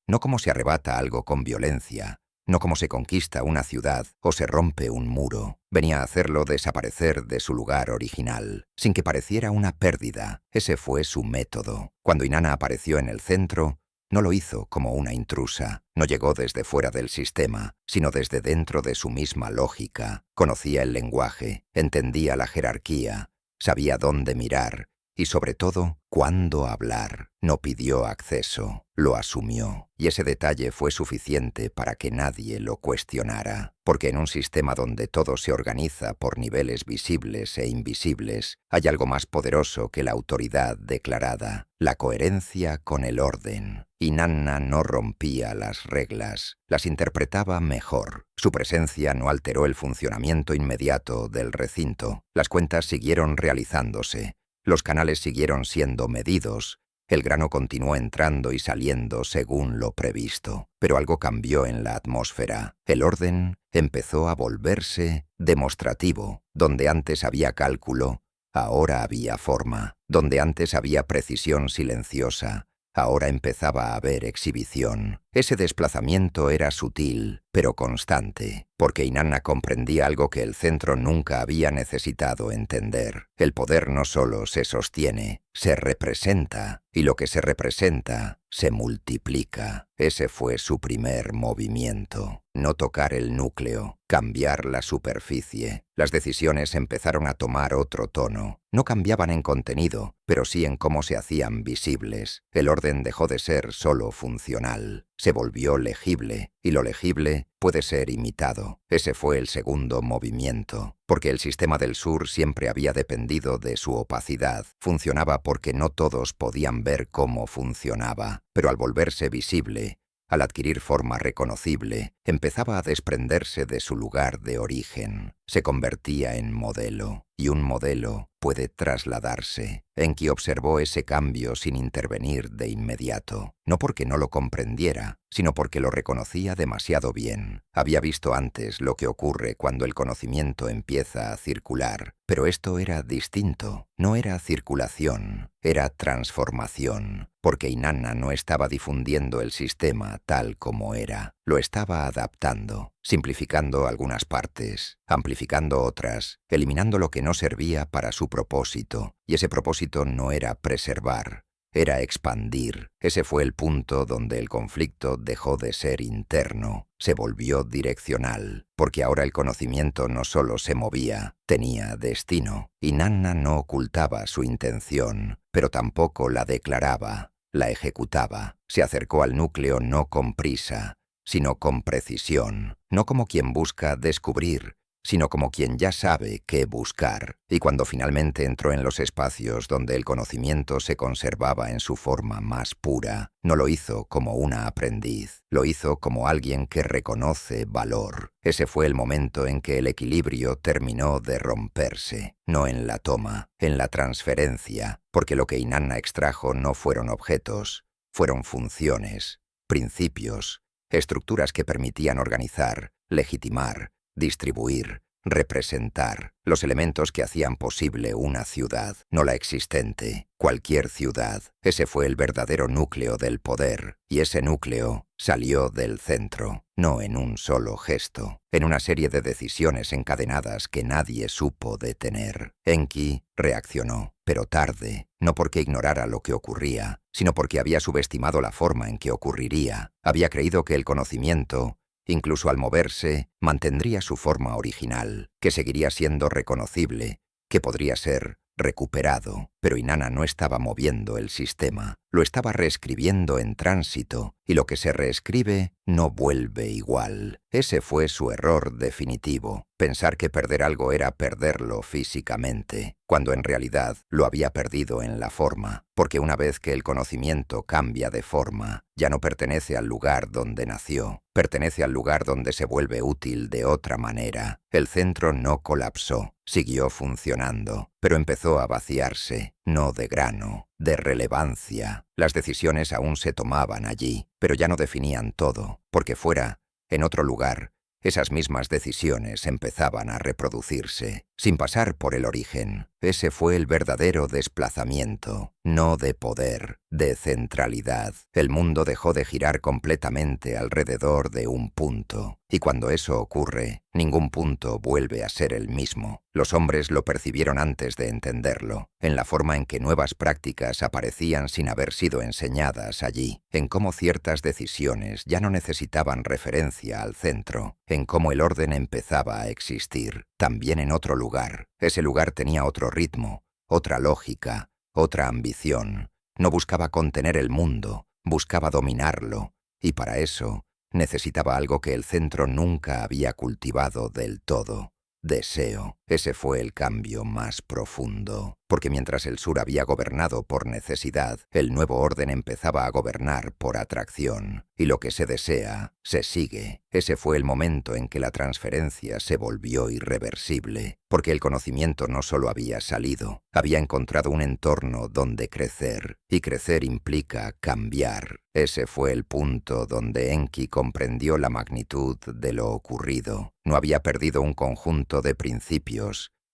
no como se arrebata algo con violencia, no como se conquista una ciudad o se rompe un muro, venía a hacerlo desaparecer de su lugar original, sin que pareciera una pérdida. Ese fue su método. Cuando Inanna apareció en el centro, no lo hizo como una intrusa, no llegó desde fuera del sistema, sino desde dentro de su misma lógica. Conocía el lenguaje, entendía la jerarquía, sabía dónde mirar y, sobre todo, cuándo hablar. No pidió acceso, lo asumió, y ese detalle fue suficiente para que nadie lo cuestionara, porque en un sistema donde todo se organiza por niveles visibles e invisibles, hay algo más poderoso que la autoridad declarada, la coherencia con el orden. Inanna no rompía las reglas, las interpretaba mejor. Su presencia no alteró el funcionamiento inmediato del recinto. Las cuentas siguieron realizándose, los canales siguieron siendo medidos, el grano continuó entrando y saliendo según lo previsto, pero algo cambió en la atmósfera. El orden empezó a volverse demostrativo. Donde antes había cálculo, ahora había forma. Donde antes había precisión silenciosa, ahora empezaba a haber exhibición. Ese desplazamiento era sutil, pero constante, porque Inanna comprendía algo que el centro nunca había necesitado entender. El poder no solo se sostiene, se representa, y lo que se representa se multiplica. Ese fue su primer movimiento. No tocar el núcleo, cambiar la superficie. Las decisiones empezaron a tomar otro tono. No cambiaban en contenido, pero sí en cómo se hacían visibles. El orden dejó de ser solo funcional, se volvió legible, y lo legible puede ser imitado. Ese fue el segundo movimiento, porque el sistema del sur siempre había dependido de su opacidad. Funcionaba porque no todos podían ver cómo funcionaba, pero al volverse visible, al adquirir forma reconocible, empezaba a desprenderse de su lugar de origen. Se convertía en modelo, y un modelo puede trasladarse. Enki observó ese cambio sin intervenir de inmediato, no porque no lo comprendiera, sino porque lo reconocía demasiado bien. Había visto antes lo que ocurre cuando el conocimiento empieza a circular, pero esto era distinto. No era circulación, era transformación, porque Inanna no estaba difundiendo el sistema tal como era, lo estaba adaptando, simplificando algunas partes, amplificando otras, eliminando lo que no servía para su propósito, y ese propósito no era preservar, era expandir. Ese fue el punto donde el conflicto dejó de ser interno, se volvió direccional, porque ahora el conocimiento no solo se movía, tenía destino. Inanna no ocultaba su intención, pero tampoco la declaraba, la ejecutaba. Se acercó al núcleo no con prisa, sino con precisión, no como quien busca descubrir, sino como quien ya sabe qué buscar. Y cuando finalmente entró en los espacios donde el conocimiento se conservaba en su forma más pura, no lo hizo como una aprendiz, lo hizo como alguien que reconoce valor. Ese fue el momento en que el equilibrio terminó de romperse, no en la toma, en la transferencia, porque lo que Inanna extrajo no fueron objetos, fueron funciones, principios, estructuras que permitían organizar, legitimar, distribuir, representar, los elementos que hacían posible una ciudad, no la existente, cualquier ciudad. Ese fue el verdadero núcleo del poder, y ese núcleo salió del centro, no en un solo gesto, en una serie de decisiones encadenadas que nadie supo detener. Enki reaccionó, pero tarde, no porque ignorara lo que ocurría, sino porque había subestimado la forma en que ocurriría. Había creído que el conocimiento, incluso al moverse, mantendría su forma original, que seguiría siendo reconocible, que podría ser recuperado. Pero Inanna no estaba moviendo el sistema, lo estaba reescribiendo en tránsito, y lo que se reescribe no vuelve igual. Ese fue su error definitivo, pensar que perder algo era perderlo físicamente, cuando en realidad lo había perdido en la forma, porque una vez que el conocimiento cambia de forma, ya no pertenece al lugar donde nació, pertenece al lugar donde se vuelve útil de otra manera. El centro no colapsó, siguió funcionando, pero empezó a vaciarse, no de grano, de relevancia. Las decisiones aún se tomaban allí, pero ya no definían todo, porque fuera, en otro lugar, esas mismas decisiones empezaban a reproducirse, sin pasar por el origen. Ese fue el verdadero desplazamiento, no de poder, de centralidad. El mundo dejó de girar completamente alrededor de un punto, y cuando eso ocurre, ningún punto vuelve a ser el mismo. Los hombres lo percibieron antes de entenderlo, en la forma en que nuevas prácticas aparecían sin haber sido enseñadas allí, en cómo ciertas decisiones ya no necesitaban referencia al centro, en cómo el orden empezaba a existir, también en otro lugar. Ese lugar tenía otro ritmo, otra lógica, otra ambición. No buscaba contener el mundo, buscaba dominarlo, y para eso necesitaba algo que el centro nunca había cultivado del todo: deseo. Ese fue el cambio más profundo, porque mientras el sur había gobernado por necesidad, el nuevo orden empezaba a gobernar por atracción, y lo que se desea, se sigue. Ese fue el momento en que la transferencia se volvió irreversible, porque el conocimiento no solo había salido, había encontrado un entorno donde crecer, y crecer implica cambiar. Ese fue el punto donde Enki comprendió la magnitud de lo ocurrido. No había perdido un conjunto de principios,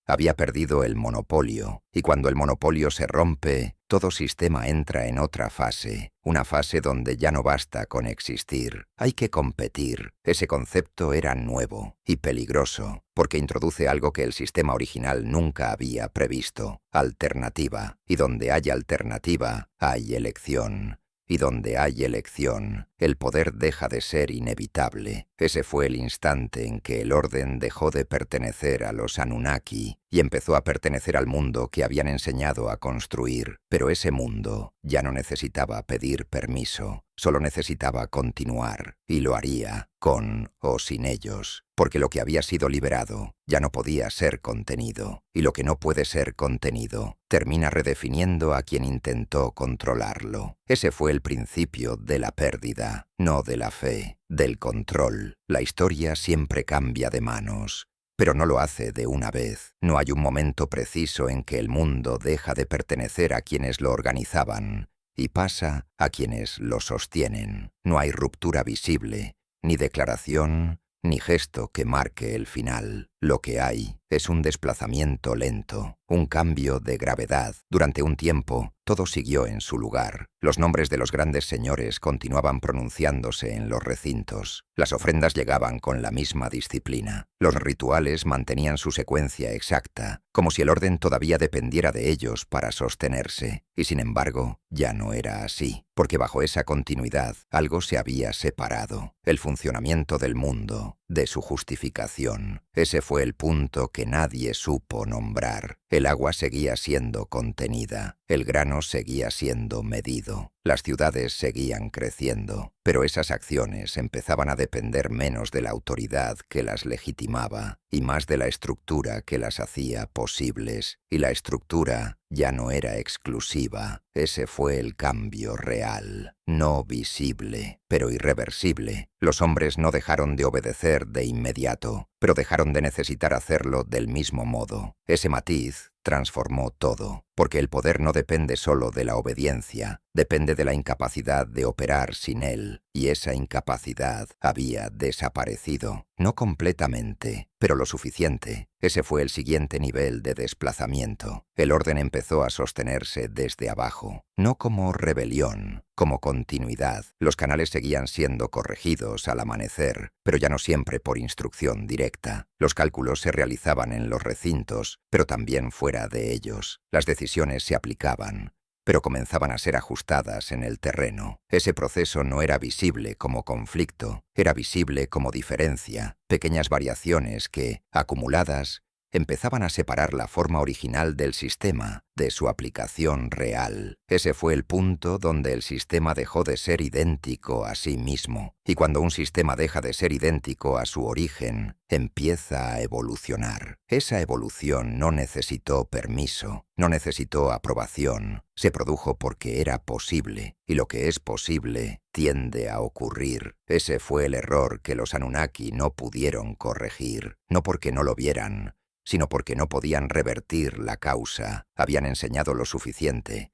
había perdido el monopolio, y cuando el monopolio se rompe, todo sistema entra en otra fase, una fase donde ya no basta con existir, hay que competir. Ese concepto era nuevo y peligroso, porque introduce algo que el sistema original nunca había previsto: alternativa, y donde hay alternativa, hay elección. Y donde hay elección, el poder deja de ser inevitable. Ese fue el instante en que el orden dejó de pertenecer a los Anunnaki y empezó a pertenecer al mundo que habían enseñado a construir. Pero ese mundo ya no necesitaba pedir permiso, solo necesitaba continuar, y lo haría, con o sin ellos, porque lo que había sido liberado ya no podía ser contenido, y lo que no puede ser contenido termina redefiniendo a quien intentó controlarlo. Ese fue el principio de la pérdida, no de la fe, del control. La historia siempre cambia de manos, pero no lo hace de una vez. No hay un momento preciso en que el mundo deja de pertenecer a quienes lo organizaban y pasa a quienes lo sostienen. No hay ruptura visible, ni declaración, ni gesto que marque el final. Lo que hay es un desplazamiento lento, un cambio de gravedad. Durante un tiempo, todo siguió en su lugar. Los nombres de los grandes señores continuaban pronunciándose en los recintos. Las ofrendas llegaban con la misma disciplina. Los rituales mantenían su secuencia exacta, como si el orden todavía dependiera de ellos para sostenerse. Y sin embargo, ya no era así, porque bajo esa continuidad algo se había separado. El funcionamiento del mundo, de su justificación. Ese fue el punto que nadie supo nombrar. El agua seguía siendo contenida, el grano seguía siendo medido, las ciudades seguían creciendo, pero esas acciones empezaban a depender menos de la autoridad que las legitimaba y más de la estructura que las hacía posibles, y la estructura ya no era exclusiva. Ese fue el cambio real, no visible, pero irreversible. Los hombres no dejaron de obedecer de inmediato, pero dejaron de necesitar hacerlo del mismo modo. Ese matiz transformó todo, porque el poder no depende solo de la obediencia, depende de la incapacidad de operar sin él, y esa incapacidad había desaparecido. No completamente, pero lo suficiente. Ese fue el siguiente nivel de desplazamiento. El orden empezó a sostenerse desde abajo, no como rebelión, como continuidad. Los canales seguían siendo corregidos al amanecer, pero ya no siempre por instrucción directa. Los cálculos se realizaban en los recintos, pero también fuera de ellos. Las decisiones se aplicaban, pero comenzaban a ser ajustadas en el terreno. Ese proceso no era visible como conflicto, era visible como diferencia, pequeñas variaciones que, acumuladas, empezaban a separar la forma original del sistema de su aplicación real. Ese fue el punto donde el sistema dejó de ser idéntico a sí mismo, y cuando un sistema deja de ser idéntico a su origen, empieza a evolucionar. Esa evolución no necesitó permiso, no necesitó aprobación, se produjo porque era posible, y lo que es posible tiende a ocurrir. Ese fue el error que los Anunnaki no pudieron corregir, no porque no lo vieran, sino porque no podían revertir la causa. Habían enseñado lo suficiente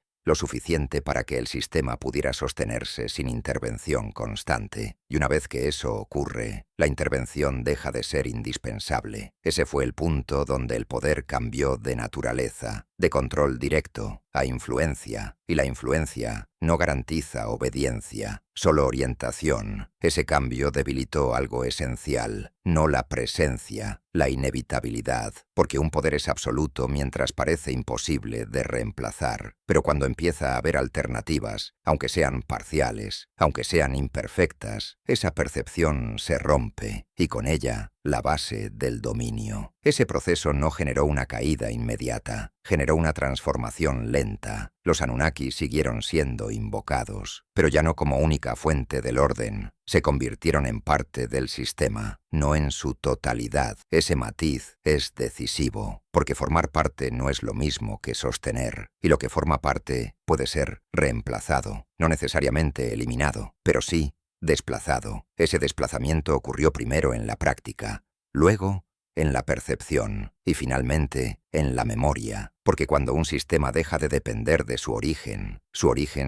para que el sistema pudiera sostenerse sin intervención constante. Y una vez que eso ocurre, la intervención deja de ser indispensable. Ese fue el punto donde el poder cambió de naturaleza, de control directo, a influencia, y la influencia no garantiza obediencia, solo orientación. Ese cambio debilitó algo esencial, no la presencia, la inevitabilidad, porque un poder es absoluto mientras parece imposible de reemplazar, pero cuando empieza a haber alternativas, aunque sean parciales, aunque sean imperfectas, esa percepción se rompe, y con ella la base del dominio. Ese proceso no generó una caída inmediata, generó una transformación lenta. Los Anunnaki siguieron siendo invocados, pero ya no como única fuente del orden. Se convirtieron en parte del sistema, no en su totalidad. Ese matiz es decisivo, porque formar parte no es lo mismo que sostener, y lo que forma parte puede ser reemplazado, no necesariamente eliminado, pero sí desplazado. Ese desplazamiento ocurrió primero en la práctica, luego en la percepción y finalmente en la memoria, porque cuando un sistema deja de depender de su origen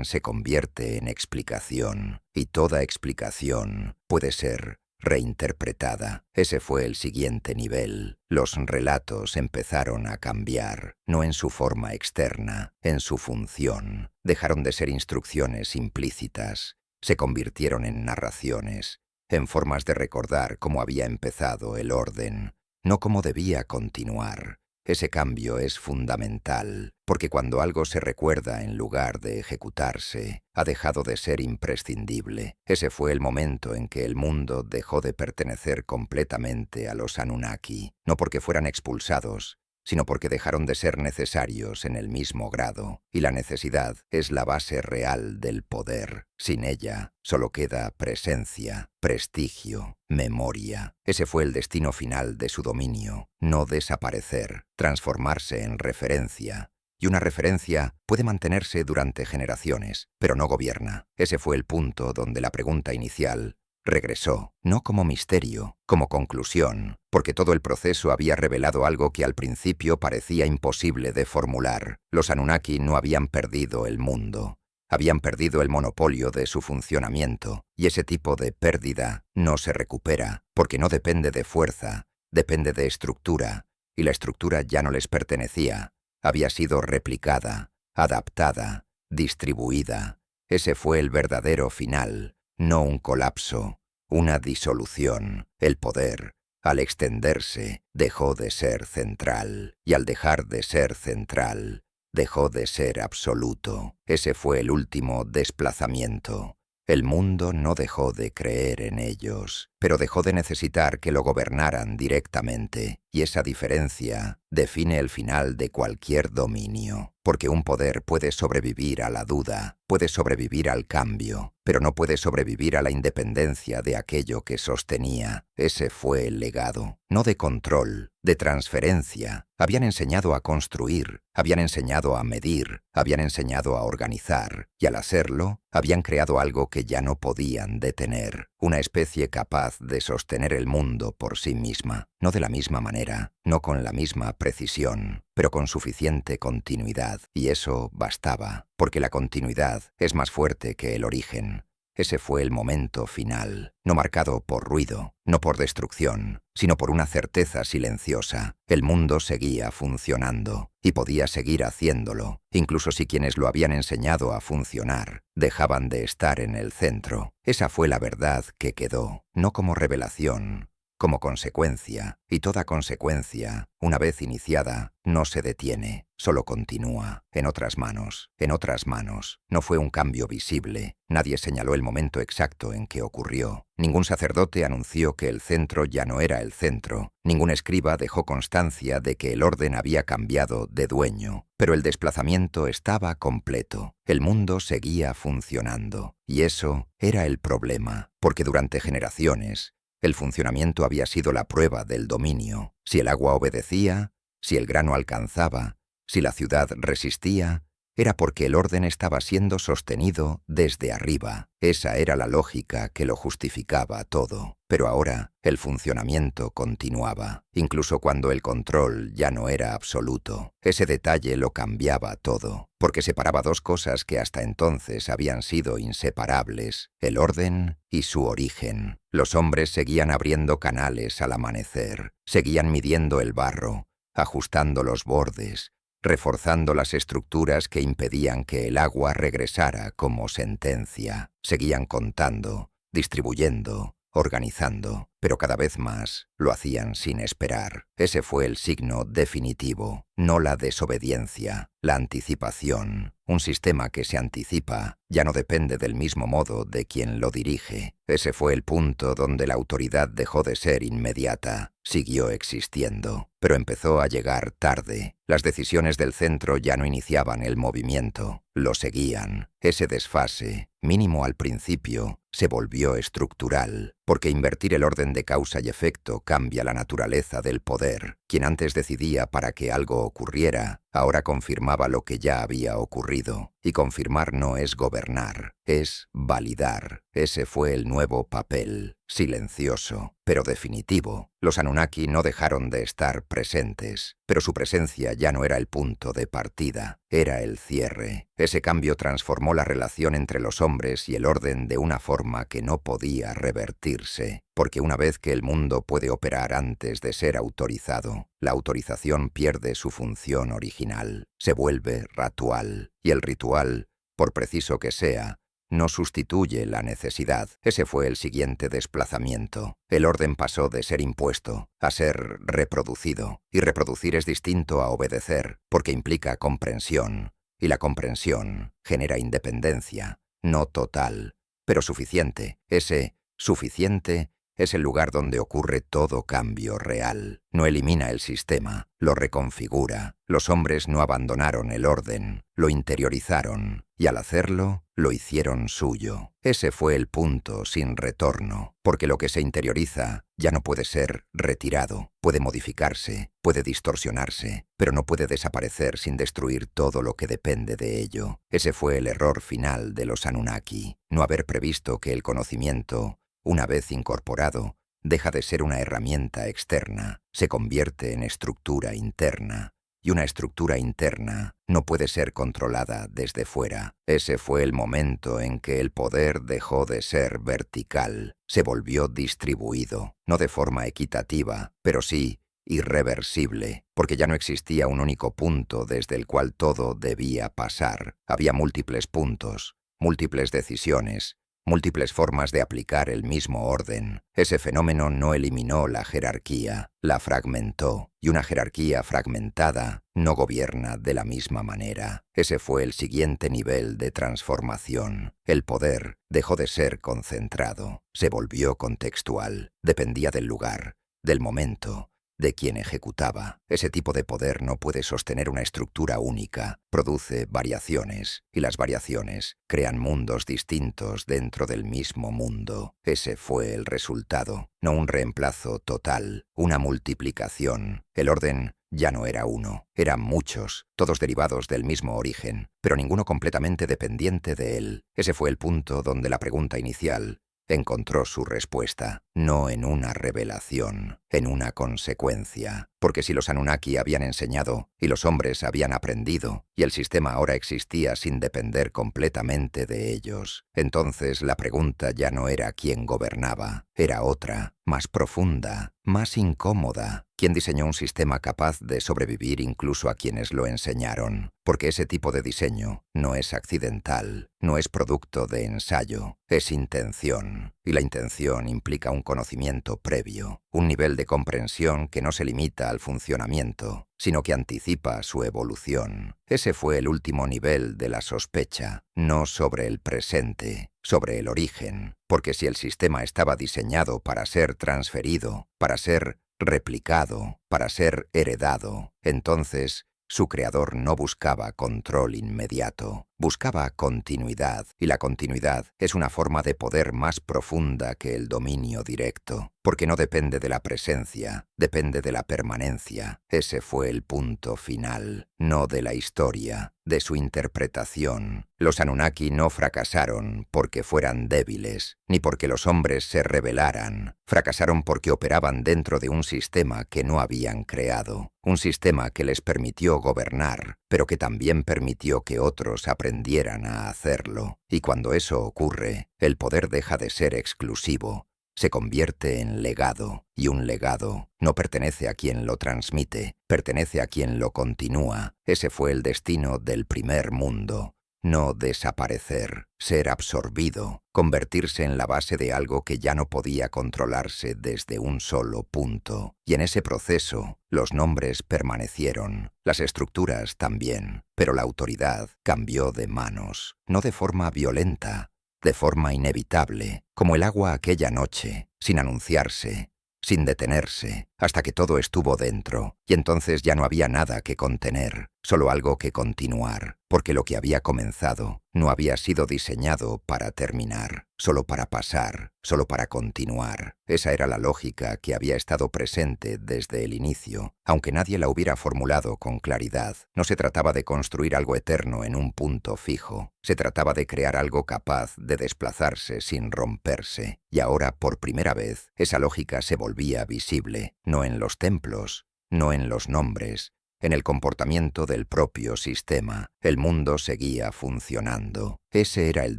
se convierte en explicación, y toda explicación puede ser reinterpretada. Ese fue el siguiente nivel. Los relatos empezaron a cambiar, no en su forma externa, en su función. Dejaron de ser instrucciones implícitas, se convirtieron en narraciones, en formas de recordar cómo había empezado el orden, no cómo debía continuar. Ese cambio es fundamental, porque cuando algo se recuerda en lugar de ejecutarse, ha dejado de ser imprescindible. Ese fue el momento en que el mundo dejó de pertenecer completamente a los Anunnaki, no porque fueran expulsados, sino porque dejaron de ser necesarios en el mismo grado, y la necesidad es la base real del poder. Sin ella, solo queda presencia, prestigio, memoria. Ese fue el destino final de su dominio, no desaparecer, transformarse en referencia. Y una referencia puede mantenerse durante generaciones, pero no gobierna. Ese fue el punto donde la pregunta inicial regresó, no como misterio, como conclusión, porque todo el proceso había revelado algo que al principio parecía imposible de formular. Los Anunnaki no habían perdido el mundo, habían perdido el monopolio de su funcionamiento, y ese tipo de pérdida no se recupera, porque no depende de fuerza, depende de estructura, y la estructura ya no les pertenecía, había sido replicada, adaptada, distribuida. Ese fue el verdadero final, no un colapso, una disolución. El poder, al extenderse, dejó de ser central, y al dejar de ser central, dejó de ser absoluto. Ese fue el último desplazamiento. El mundo no dejó de creer en ellos, pero dejó de necesitar que lo gobernaran directamente, y esa diferencia define el final de cualquier dominio, porque un poder puede sobrevivir a la duda, puede sobrevivir al cambio, pero no puede sobrevivir a la independencia de aquello que sostenía. Ese fue el legado, no de control, de transferencia. Habían enseñado a construir, habían enseñado a medir, habían enseñado a organizar, y al hacerlo, habían creado algo que ya no podían detener, una especie capaz de sostener el mundo por sí misma, no de la misma manera, no con la misma precisión, pero con suficiente continuidad, y eso bastaba, porque la continuidad es más fuerte que el origen. Ese fue el momento final, no marcado por ruido, no por destrucción, sino por una certeza silenciosa. El mundo seguía funcionando, y podía seguir haciéndolo, incluso si quienes lo habían enseñado a funcionar dejaban de estar en el centro. Esa fue la verdad que quedó, no como revelación, como consecuencia, y toda consecuencia, una vez iniciada, no se detiene, solo continúa, en otras manos, en otras manos. No fue un cambio visible, nadie señaló el momento exacto en que ocurrió, ningún sacerdote anunció que el centro ya no era el centro, ningún escriba dejó constancia de que el orden había cambiado de dueño, pero el desplazamiento estaba completo, el mundo seguía funcionando, y eso era el problema, porque durante generaciones, el funcionamiento había sido la prueba del dominio. Si el agua obedecía, si el grano alcanzaba, si la ciudad resistía, era porque el orden estaba siendo sostenido desde arriba. Esa era la lógica que lo justificaba todo. Pero ahora el funcionamiento continuaba, incluso cuando el control ya no era absoluto. Ese detalle lo cambiaba todo, porque separaba dos cosas que hasta entonces habían sido inseparables, el orden y su origen. Los hombres seguían abriendo canales al amanecer, seguían midiendo el barro, ajustando los bordes, reforzando las estructuras que impedían que el agua regresara como sentencia. Seguían contando, distribuyendo, organizando, pero cada vez más lo hacían sin esperar. Ese fue el signo definitivo, no la desobediencia, la anticipación. Un sistema que se anticipa ya no depende del mismo modo de quien lo dirige. Ese fue el punto donde la autoridad dejó de ser inmediata, siguió existiendo, pero empezó a llegar tarde. Las decisiones del centro ya no iniciaban el movimiento, lo seguían. Ese desfase, mínimo al principio, se volvió estructural, porque invertir el orden de causa y efecto cambia la naturaleza del poder. Quien antes decidía para que algo ocurriera, ahora confirmaba lo que ya había ocurrido. Y confirmar no es gobernar, es validar. Ese fue el nuevo papel, silencioso, pero definitivo. Los Anunnaki no dejaron de estar presentes, pero su presencia ya no era el punto de partida, era el cierre. Ese cambio transformó la relación entre los hombres y el orden de una forma que no podía revertirse, porque una vez que el mundo puede operar antes de ser autorizado, la autorización pierde su función original, se vuelve ritual, y el ritual, por preciso que sea, no sustituye la necesidad. Ese fue el siguiente desplazamiento. El orden pasó de ser impuesto a ser reproducido, y reproducir es distinto a obedecer, porque implica comprensión, y la comprensión genera independencia, no total, pero suficiente. Ese suficiente es el lugar donde ocurre todo cambio real. No elimina el sistema, lo reconfigura. Los hombres no abandonaron el orden, lo interiorizaron, y al hacerlo, lo hicieron suyo. Ese fue el punto sin retorno, porque lo que se interioriza ya no puede ser retirado, puede modificarse, puede distorsionarse, pero no puede desaparecer sin destruir todo lo que depende de ello. Ese fue el error final de los Anunnaki, no haber previsto que el conocimiento, una vez incorporado, deja de ser una herramienta externa, se convierte en estructura interna. y una estructura interna no puede ser controlada desde fuera. Ese fue el momento en que el poder dejó de ser vertical, se volvió distribuido, no de forma equitativa, pero sí irreversible, porque ya no existía un único punto desde el cual todo debía pasar. Había múltiples puntos, múltiples decisiones, múltiples formas de aplicar el mismo orden. Ese fenómeno no eliminó la jerarquía, la fragmentó, y una jerarquía fragmentada no gobierna de la misma manera. Ese fue el siguiente nivel de transformación. El poder dejó de ser concentrado, se volvió contextual, dependía del lugar, del momento, de quien ejecutaba. Ese tipo de poder no puede sostener una estructura única, produce variaciones, y las variaciones crean mundos distintos dentro del mismo mundo. Ese fue el resultado, no un reemplazo total, una multiplicación. El orden ya no era uno, eran muchos, todos derivados del mismo origen, pero ninguno completamente dependiente de él. Ese fue el punto donde la pregunta inicial encontró su respuesta, no en una revelación, en una consecuencia. Porque si los Anunnaki habían enseñado y los hombres habían aprendido, y el sistema ahora existía sin depender completamente de ellos, entonces la pregunta ya no era quién gobernaba, era otra, más profunda, más incómoda. ¿Quién diseñó un sistema capaz de sobrevivir incluso a quienes lo enseñaron? Porque ese tipo de diseño no es accidental, no es producto de ensayo, es intención. Y la intención implica un conocimiento previo, un nivel de comprensión que no se limita al funcionamiento, sino que anticipa su evolución. Ese fue el último nivel de la sospecha, no sobre el presente, sobre el origen, porque si el sistema estaba diseñado para ser transferido, para ser replicado, para ser heredado, entonces su creador no buscaba control inmediato, buscaba continuidad, y la continuidad es una forma de poder más profunda que el dominio directo, porque no depende de la presencia, depende de la permanencia. Ese fue el punto final, no de la historia, de su interpretación. Los Anunnaki no fracasaron porque fueran débiles, ni porque los hombres se rebelaran. Fracasaron porque operaban dentro de un sistema que no habían creado, un sistema que les permitió gobernar, pero que también permitió que otros aprendieran a hacerlo. Y cuando eso ocurre, el poder deja de ser exclusivo, se convierte en legado, y un legado no pertenece a quien lo transmite, pertenece a quien lo continúa. Ese fue el destino del primer mundo. No desaparecer, ser absorbido, convertirse en la base de algo que ya no podía controlarse desde un solo punto. Y en ese proceso, los nombres permanecieron, las estructuras también, pero la autoridad cambió de manos, no de forma violenta, de forma inevitable, como el agua aquella noche, sin anunciarse, sin detenerse, hasta que todo estuvo dentro, y entonces ya no había nada que contener, solo algo que continuar, porque lo que había comenzado no había sido diseñado para terminar, solo para pasar, solo para continuar. Esa era la lógica que había estado presente desde el inicio, aunque nadie la hubiera formulado con claridad. No se trataba de construir algo eterno en un punto fijo, se trataba de crear algo capaz de desplazarse sin romperse, y ahora, por primera vez, esa lógica se volvía visible, no en los templos, no en los nombres, en el comportamiento del propio sistema. El mundo seguía funcionando. Ese era el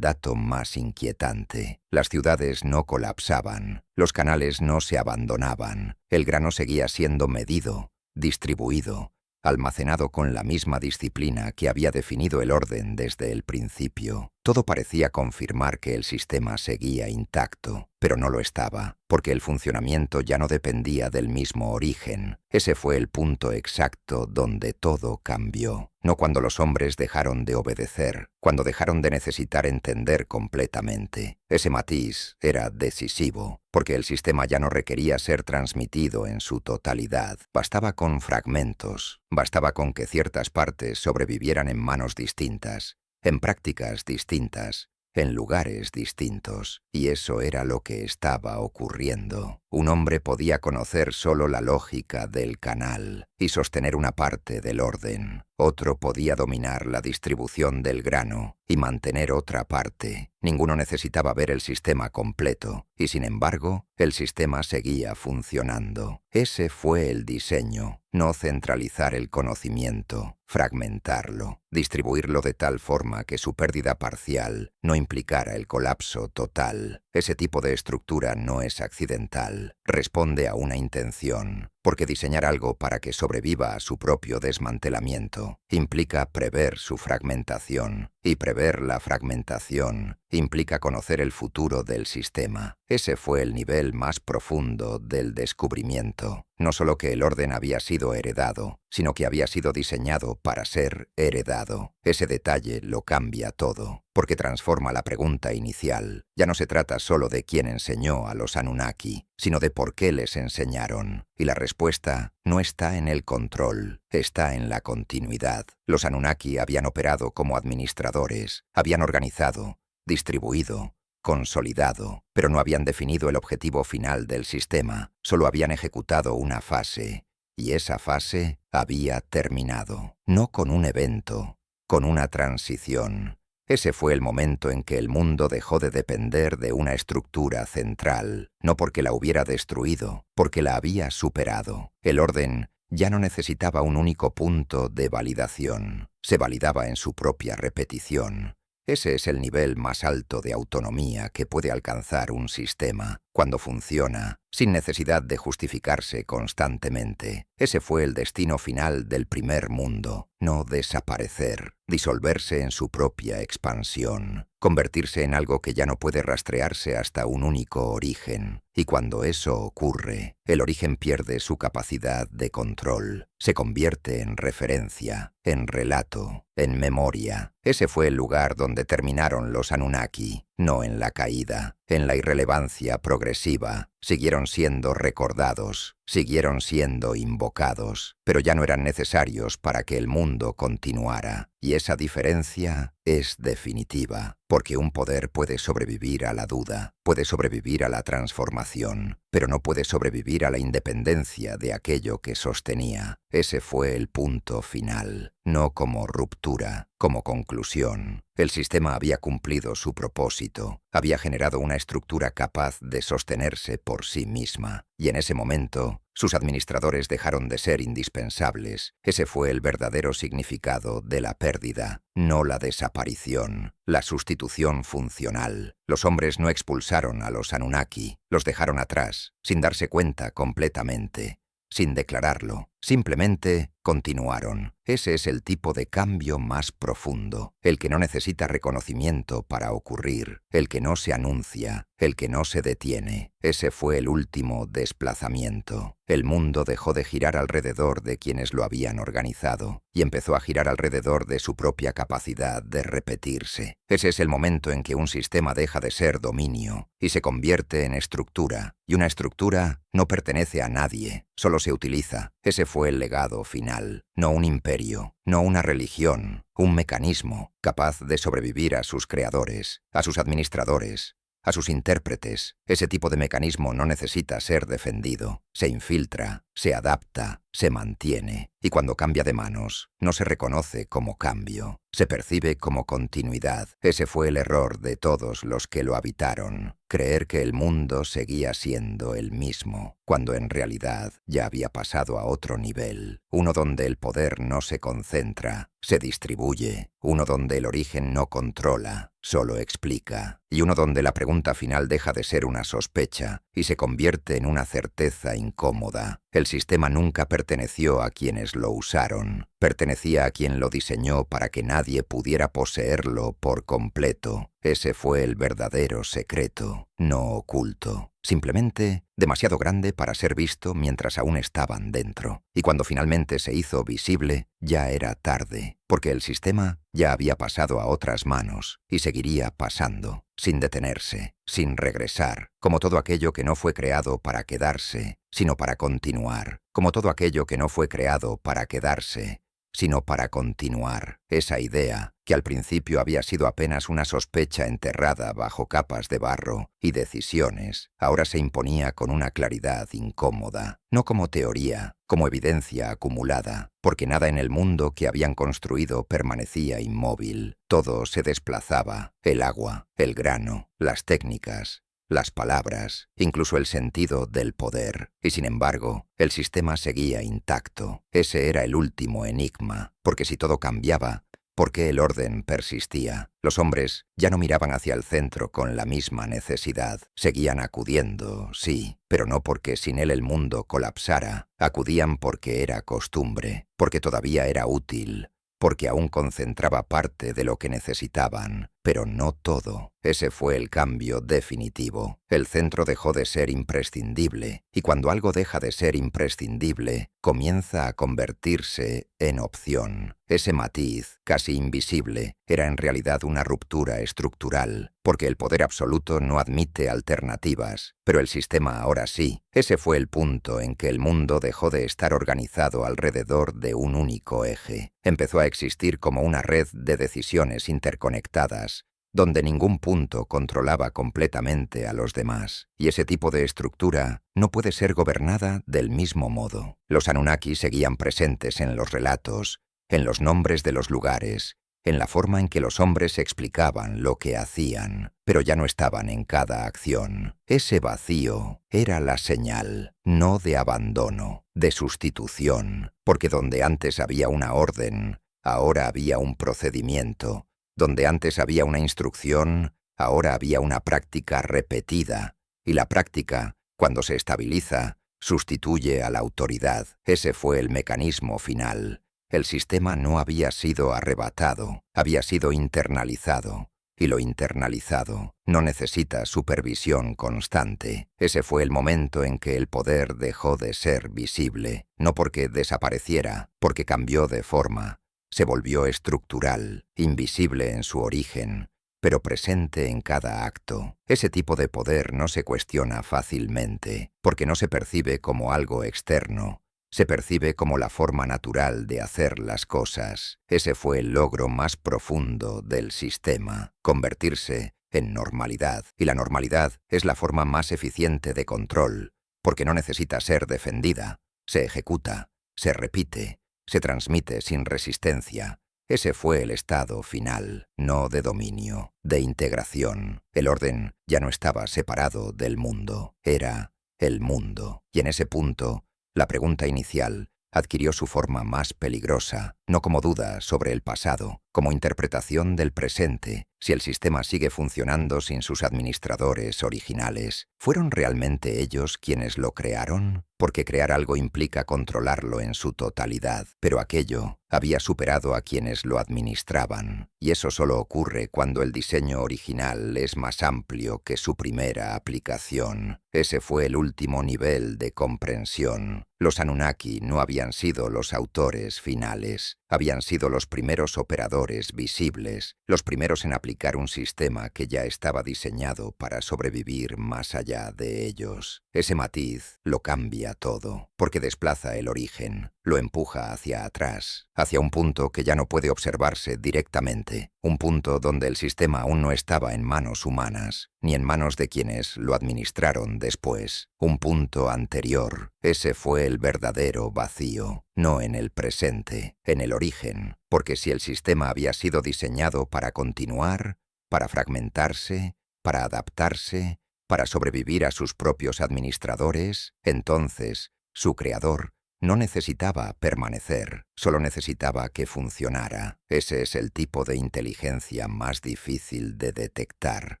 dato más inquietante. Las ciudades no colapsaban, los canales no se abandonaban, el grano seguía siendo medido, distribuido, almacenado con la misma disciplina que había definido el orden desde el principio. Todo parecía confirmar que el sistema seguía intacto, pero no lo estaba, porque el funcionamiento ya no dependía del mismo origen. Ese fue el punto exacto donde todo cambió. No cuando los hombres dejaron de obedecer, cuando dejaron de necesitar entender completamente. Ese matiz era decisivo, porque el sistema ya no requería ser transmitido en su totalidad. Bastaba con fragmentos, bastaba con que ciertas partes sobrevivieran en manos distintas, en prácticas distintas, en lugares distintos, y eso era lo que estaba ocurriendo. Un hombre podía conocer solo la lógica del canal y sostener una parte del orden. Otro podía dominar la distribución del grano y mantener otra parte. Ninguno necesitaba ver el sistema completo, y sin embargo, el sistema seguía funcionando. Ese fue el diseño, no centralizar el conocimiento, fragmentarlo, distribuirlo de tal forma que su pérdida parcial no implicara el colapso total. Ese tipo de estructura no es accidental, responde a una intención, porque diseñar algo para que sobreviva a su propio desmantelamiento implica prever su fragmentación, y prever la fragmentación implica conocer el futuro del sistema. Ese fue el nivel más profundo del descubrimiento. No solo que el orden había sido heredado, sino que había sido diseñado para ser heredado. Ese detalle lo cambia todo, porque transforma la pregunta inicial. Ya no se trata solo de quién enseñó a los Anunnaki, sino de por qué les enseñaron. Y la respuesta no está en el control, está en la continuidad. Los Anunnaki habían operado como administradores, habían organizado, distribuido, consolidado, pero no habían definido el objetivo final del sistema, solo habían ejecutado una fase, y esa fase había terminado, no con un evento, con una transición. Ese fue el momento en que el mundo dejó de depender de una estructura central, no porque la hubiera destruido, porque la había superado. El orden ya no necesitaba un único punto de validación, se validaba en su propia repetición. Ese es el nivel más alto de autonomía que puede alcanzar un sistema, cuando funciona, sin necesidad de justificarse constantemente. Ese fue el destino final del primer mundo, no desaparecer, disolverse en su propia expansión, convertirse en algo que ya no puede rastrearse hasta un único origen. Y cuando eso ocurre, el origen pierde su capacidad de control, se convierte en referencia, en relato, en memoria. Ese fue el lugar donde terminaron los Anunnaki, no en la caída, en la irrelevancia progresiva. Siguieron siendo recordados, siguieron siendo invocados, pero ya no eran necesarios para que el mundo continuara. Y esa diferencia es definitiva, porque un poder puede sobrevivir a la duda, puede sobrevivir a la transformación, pero no puede sobrevivir a la independencia de aquello que sostenía. Ese fue el punto final, no como ruptura, como conclusión. El sistema había cumplido su propósito, había generado una estructura capaz de sostenerse por sí misma, y en ese momento sus administradores dejaron de ser indispensables. Ese fue el verdadero significado de la pérdida, no la desaparición, la sustitución funcional. Los hombres no expulsaron a los Anunnaki, los dejaron atrás, sin darse cuenta completamente, sin declararlo. Simplemente continuaron. Ese es el tipo de cambio más profundo, el que no necesita reconocimiento para ocurrir, el que no se anuncia, el que no se detiene. Ese fue el último desplazamiento. El mundo dejó de girar alrededor de quienes lo habían organizado y empezó a girar alrededor de su propia capacidad de repetirse. Ese es el momento en que un sistema deja de ser dominio y se convierte en estructura, y una estructura no pertenece a nadie, solo se utiliza. Ese fue el legado final, no un imperio, no una religión, un mecanismo capaz de sobrevivir a sus creadores, a sus administradores, a sus intérpretes. Ese tipo de mecanismo no necesita ser defendido, se infiltra, se adapta, se mantiene, y cuando cambia de manos, no se reconoce como cambio, se percibe como continuidad. Ese fue el error de todos los que lo habitaron, creer que el mundo seguía siendo el mismo, cuando en realidad ya había pasado a otro nivel, uno donde el poder no se concentra, se distribuye, uno donde el origen no controla, solo explica, y uno donde la pregunta final deja de ser una sospecha y se convierte en una certeza incómoda. El sistema nunca perteneció a quienes lo usaron, pertenecía a quien lo diseñó para que nadie pudiera poseerlo por completo. Ese fue el verdadero secreto, no oculto, simplemente demasiado grande para ser visto mientras aún estaban dentro. Y cuando finalmente se hizo visible, ya era tarde, porque el sistema ya había pasado a otras manos y seguiría pasando, sin detenerse, sin regresar, como todo aquello que no fue creado para quedarse, sino para continuar, como todo aquello que no fue creado para quedarse, sino para continuar. Esa idea, que al principio había sido apenas una sospecha enterrada bajo capas de barro y decisiones, ahora se imponía con una claridad incómoda, no como teoría, como evidencia acumulada, porque nada en el mundo que habían construido permanecía inmóvil, todo se desplazaba, el agua, el grano, las técnicas, las palabras, incluso el sentido del poder. Y sin embargo, el sistema seguía intacto. Ese era el último enigma, porque si todo cambiaba, ¿por qué el orden persistía? Los hombres ya no miraban hacia el centro con la misma necesidad. Seguían acudiendo, sí, pero no porque sin él el mundo colapsara. Acudían porque era costumbre, porque todavía era útil, porque aún concentraba parte de lo que necesitaban, pero no todo. Ese fue el cambio definitivo. El centro dejó de ser imprescindible, y cuando algo deja de ser imprescindible, comienza a convertirse en opción. Ese matiz, casi invisible, era en realidad una ruptura estructural, porque el poder absoluto no admite alternativas, pero el sistema ahora sí. Ese fue el punto en que el mundo dejó de estar organizado alrededor de un único eje. Empezó a existir como una red de decisiones interconectadas, donde ningún punto controlaba completamente a los demás. Y ese tipo de estructura no puede ser gobernada del mismo modo. Los Anunnaki seguían presentes en los relatos, en los nombres de los lugares, en la forma en que los hombres explicaban lo que hacían, pero ya no estaban en cada acción. Ese vacío era la señal, no de abandono, de sustitución, porque donde antes había una orden, ahora había un procedimiento. Donde antes había una instrucción, ahora había una práctica repetida, y la práctica, cuando se estabiliza, sustituye a la autoridad. Ese fue el mecanismo final. El sistema no había sido arrebatado, había sido internalizado, y lo internalizado no necesita supervisión constante. Ese fue el momento en que el poder dejó de ser visible, no porque desapareciera, porque cambió de forma. Se volvió estructural, invisible en su origen, pero presente en cada acto. Ese tipo de poder no se cuestiona fácilmente, porque no se percibe como algo externo, se percibe como la forma natural de hacer las cosas. Ese fue el logro más profundo del sistema, convertirse en normalidad. Y la normalidad es la forma más eficiente de control, porque no necesita ser defendida, se ejecuta, se repite, se transmite sin resistencia. Ese fue el estado final, no de dominio, de integración. El orden ya no estaba separado del mundo, era el mundo. Y en ese punto, la pregunta inicial adquirió su forma más peligrosa, no como duda sobre el pasado, como interpretación del presente. Si el sistema sigue funcionando sin sus administradores originales, ¿fueron realmente ellos quienes lo crearon? Porque crear algo implica controlarlo en su totalidad, pero aquello había superado a quienes lo administraban, y eso solo ocurre cuando el diseño original es más amplio que su primera aplicación. Ese fue el último nivel de comprensión. Los Anunnaki no habían sido los autores finales, habían sido los primeros operadores visibles, los primeros en aplicar un sistema que ya estaba diseñado para sobrevivir más allá de ellos. Ese matiz lo cambia todo, porque desplaza el origen, lo empuja hacia atrás, hacia un punto que ya no puede observarse directamente, un punto donde el sistema aún no estaba en manos humanas, ni en manos de quienes lo administraron después, un punto anterior. Ese fue el verdadero vacío, no en el presente, en el origen, porque si el sistema había sido diseñado para continuar, para fragmentarse, para adaptarse, para sobrevivir a sus propios administradores, entonces su creador no necesitaba permanecer, solo necesitaba que funcionara. Ese es el tipo de inteligencia más difícil de detectar,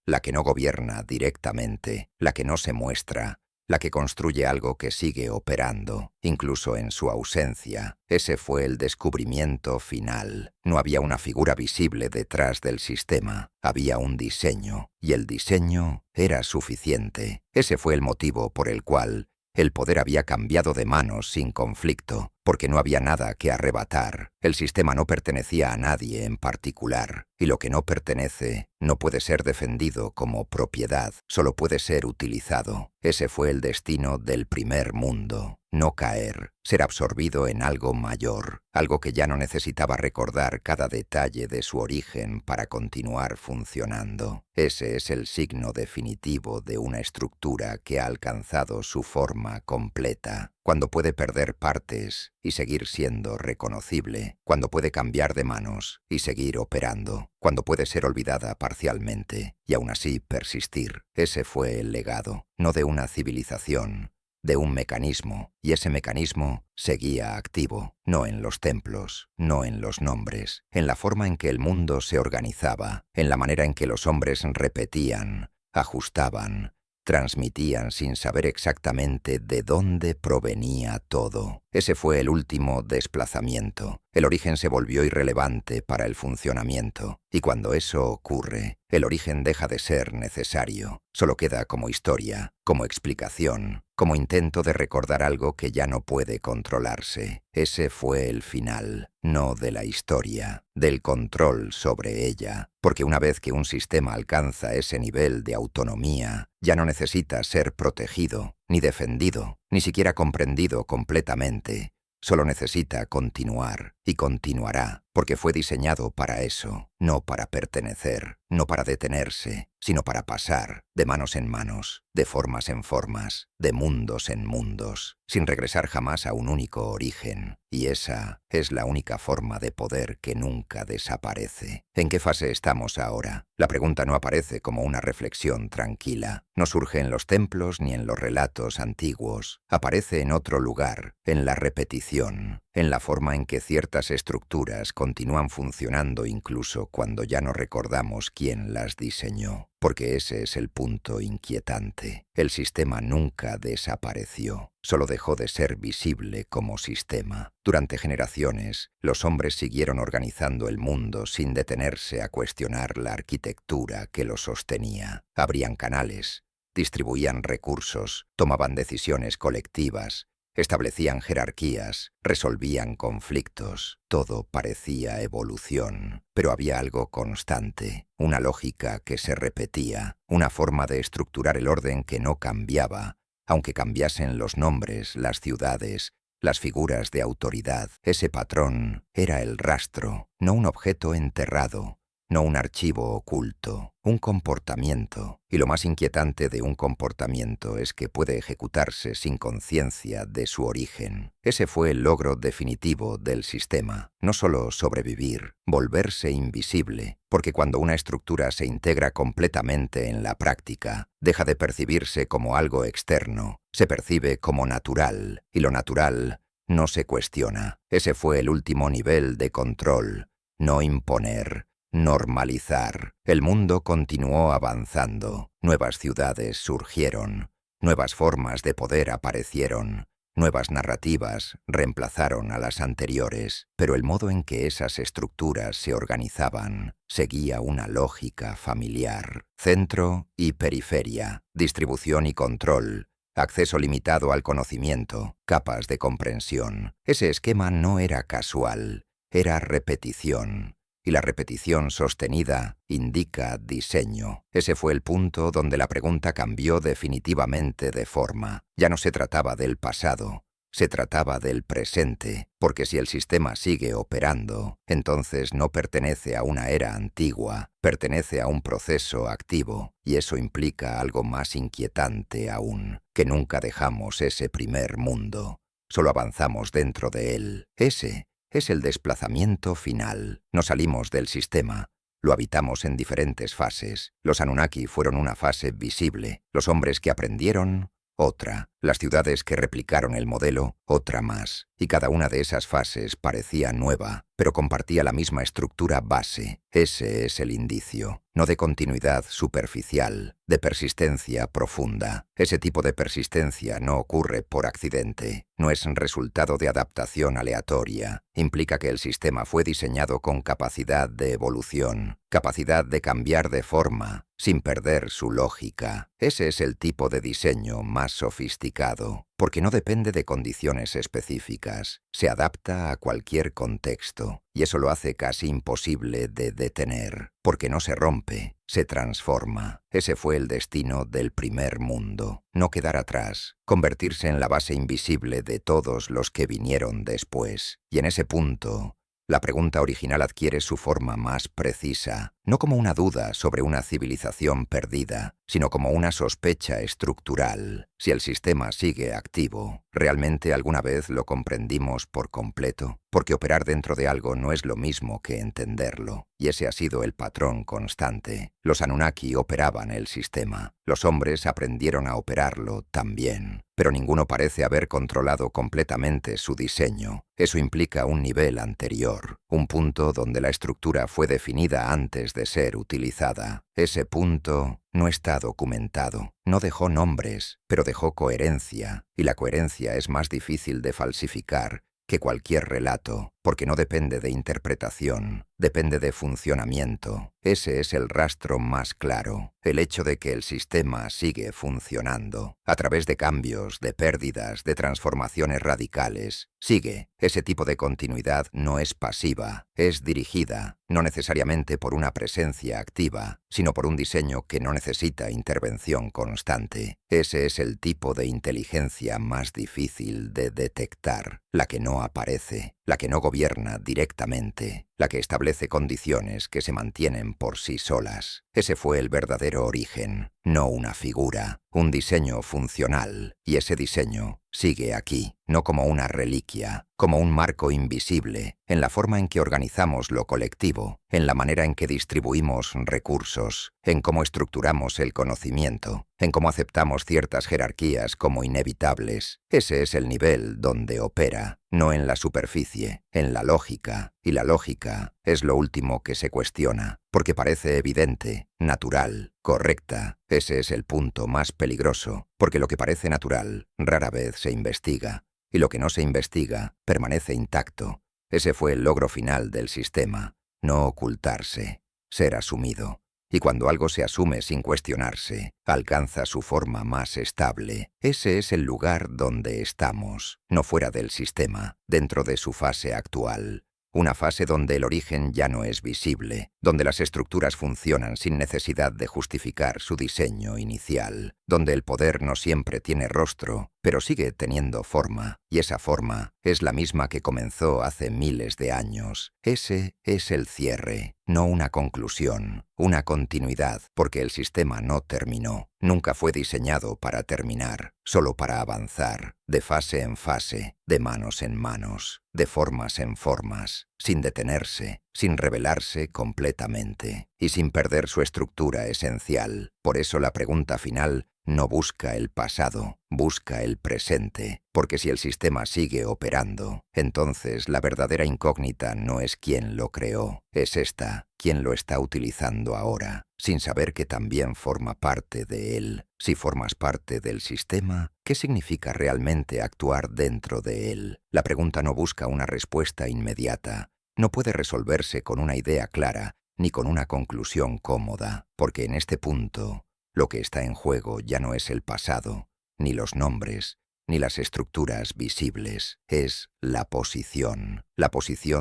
la que no gobierna directamente, la que no se muestra, la que construye algo que sigue operando, incluso en su ausencia. Ese fue el descubrimiento final. No había una figura visible detrás del sistema, había un diseño, y el diseño era suficiente. Ese fue el motivo por el cual el poder había cambiado de manos sin conflicto, porque no había nada que arrebatar. El sistema no pertenecía a nadie en particular, y lo que no pertenece no puede ser defendido como propiedad, solo puede ser utilizado. Ese fue el destino del primer mundo. no caer, ser absorbido en algo mayor, algo que ya no necesitaba recordar cada detalle de su origen para continuar funcionando. Ese es el signo definitivo de una estructura que ha alcanzado su forma completa, cuando puede perder partes y seguir siendo reconocible, cuando puede cambiar de manos y seguir operando, cuando puede ser olvidada parcialmente y aún así persistir. Ese fue el legado, no de una civilización, de un mecanismo, y ese mecanismo seguía activo, no en los templos, no en los nombres, en la forma en que el mundo se organizaba, en la manera en que los hombres repetían, ajustaban, transmitían sin saber exactamente de dónde provenía todo. Ese fue el último desplazamiento. El origen se volvió irrelevante para el funcionamiento, y cuando eso ocurre, el origen deja de ser necesario. Solo queda como historia, como explicación, como intento de recordar algo que ya no puede controlarse. Ese fue el final, no de la historia, del control sobre ella, porque una vez que un sistema alcanza ese nivel de autonomía, ya no necesita ser protegido, ni defendido, ni siquiera comprendido completamente. Solo necesita continuar, y continuará, porque fue diseñado para eso, no para pertenecer, no para detenerse, sino para pasar, de manos en manos, de formas en formas, de mundos en mundos, sin regresar jamás a un único origen. Y esa es la única forma de poder que nunca desaparece. ¿En qué fase estamos ahora? La pregunta no aparece como una reflexión tranquila. No surge en los templos ni en los relatos antiguos. Aparece en otro lugar, en la repetición, en la forma en que ciertas estructuras continúan funcionando incluso cuando ya no recordamos quién las diseñó. Porque ese es el punto inquietante. El sistema nunca desapareció, solo dejó de ser visible como sistema. Durante generaciones, los hombres siguieron organizando el mundo sin detenerse a cuestionar la arquitectura que lo sostenía. Abrían canales, distribuían recursos, tomaban decisiones colectivas, establecían jerarquías, resolvían conflictos. Todo parecía evolución, pero había algo constante, una lógica que se repetía, una forma de estructurar el orden que no cambiaba, aunque cambiasen los nombres, las ciudades, las figuras de autoridad. Ese patrón era el rastro, no un objeto enterrado, no un archivo oculto, un comportamiento. Y lo más inquietante de un comportamiento es que puede ejecutarse sin conciencia de su origen. Ese fue el logro definitivo del sistema. No solo sobrevivir, volverse invisible, porque cuando una estructura se integra completamente en la práctica, deja de percibirse como algo externo, se percibe como natural, y lo natural no se cuestiona. Ese fue el último nivel de control, no imponer, normalizar. El mundo continuó avanzando. Nuevas ciudades surgieron. Nuevas formas de poder aparecieron. Nuevas narrativas reemplazaron a las anteriores. Pero el modo en que esas estructuras se organizaban seguía una lógica familiar. Centro y periferia. Distribución y control. Acceso limitado al conocimiento. Capas de comprensión. Ese esquema no era casual. Era repetición. Y la repetición sostenida indica diseño. Ese fue el punto donde la pregunta cambió definitivamente de forma. Ya no se trataba del pasado, se trataba del presente, porque si el sistema sigue operando, entonces no pertenece a una era antigua, pertenece a un proceso activo, y eso implica algo más inquietante aún, que nunca dejamos ese primer mundo, solo avanzamos dentro de él. Ese es el desplazamiento final. No salimos del sistema, lo habitamos en diferentes fases. Los Anunnaki fueron una fase visible, los hombres que aprendieron, otra, las ciudades que replicaron el modelo, otra más, y cada una de esas fases parecía nueva, pero compartía la misma estructura base. Ese es el indicio, no de continuidad superficial, de persistencia profunda. Ese tipo de persistencia no ocurre por accidente, no es resultado de adaptación aleatoria. Implica que el sistema fue diseñado con capacidad de evolución, capacidad de cambiar de forma, sin perder su lógica. Ese es el tipo de diseño más sofisticado delicado, porque no depende de condiciones específicas, se adapta a cualquier contexto, y eso lo hace casi imposible de detener, porque no se rompe, se transforma. Ese fue el destino del primer mundo, no quedar atrás, convertirse en la base invisible de todos los que vinieron después, y en ese punto, la pregunta original adquiere su forma más precisa, no como una duda sobre una civilización perdida, sino como una sospecha estructural. Si el sistema sigue activo, ¿realmente alguna vez lo comprendimos por completo? Porque operar dentro de algo no es lo mismo que entenderlo, y ese ha sido el patrón constante. Los Anunnaki operaban el sistema, los hombres aprendieron a operarlo también, pero ninguno parece haber controlado completamente su diseño. Eso implica un nivel anterior, un punto donde la estructura fue definida antes de ser utilizada. Ese punto no está documentado, no dejó nombres, pero dejó coherencia, y la coherencia es más difícil de falsificar que cualquier relato, porque no depende de interpretación, depende de funcionamiento. Ese es el rastro más claro, el hecho de que el sistema sigue funcionando, a través de cambios, de pérdidas, de transformaciones radicales. Sigue. Ese tipo de continuidad no es pasiva, es dirigida, no necesariamente por una presencia activa, sino por un diseño que no necesita intervención constante. Ese es el tipo de inteligencia más difícil de detectar, la que no aparece, la que no gobierna directamente, la que establece condiciones que se mantienen por sí solas. Ese fue el verdadero origen, no una figura, un diseño funcional, y ese diseño sigue aquí, no como una reliquia, como un marco invisible, en la forma en que organizamos lo colectivo, en la manera en que distribuimos recursos, en cómo estructuramos el conocimiento, en cómo aceptamos ciertas jerarquías como inevitables. Ese es el nivel donde opera, no en la superficie, en la lógica, y la lógica es lo último que se cuestiona, porque parece evidente, natural, correcta. Ese es el punto más peligroso, porque lo que parece natural rara vez se investiga, y lo que no se investiga permanece intacto. Ese fue el logro final del sistema, no ocultarse, ser asumido. Y cuando algo se asume sin cuestionarse, alcanza su forma más estable. Ese es el lugar donde estamos, no fuera del sistema, dentro de su fase actual. Una fase donde el origen ya no es visible, donde las estructuras funcionan sin necesidad de justificar su diseño inicial, donde el poder no siempre tiene rostro, pero sigue teniendo forma, y esa forma es la misma que comenzó hace miles de años. Ese es el cierre, no una conclusión, una continuidad, porque el sistema no terminó, nunca fue diseñado para terminar, solo para avanzar, de fase en fase, de manos en manos, de formas en formas, sin detenerse, sin revelarse completamente, y sin perder su estructura esencial. Por eso la pregunta final no busca el pasado, busca el presente, porque si el sistema sigue operando, entonces la verdadera incógnita no es quién lo creó, es esta, quién lo está utilizando ahora, sin saber que también forma parte de él. Si formas parte del sistema, ¿qué significa realmente actuar dentro de él? La pregunta no busca una respuesta inmediata, no puede resolverse con una idea clara ni con una conclusión cómoda, porque en este punto, lo que está en juego ya no es el pasado, ni los nombres, ni las estructuras visibles. Es la posición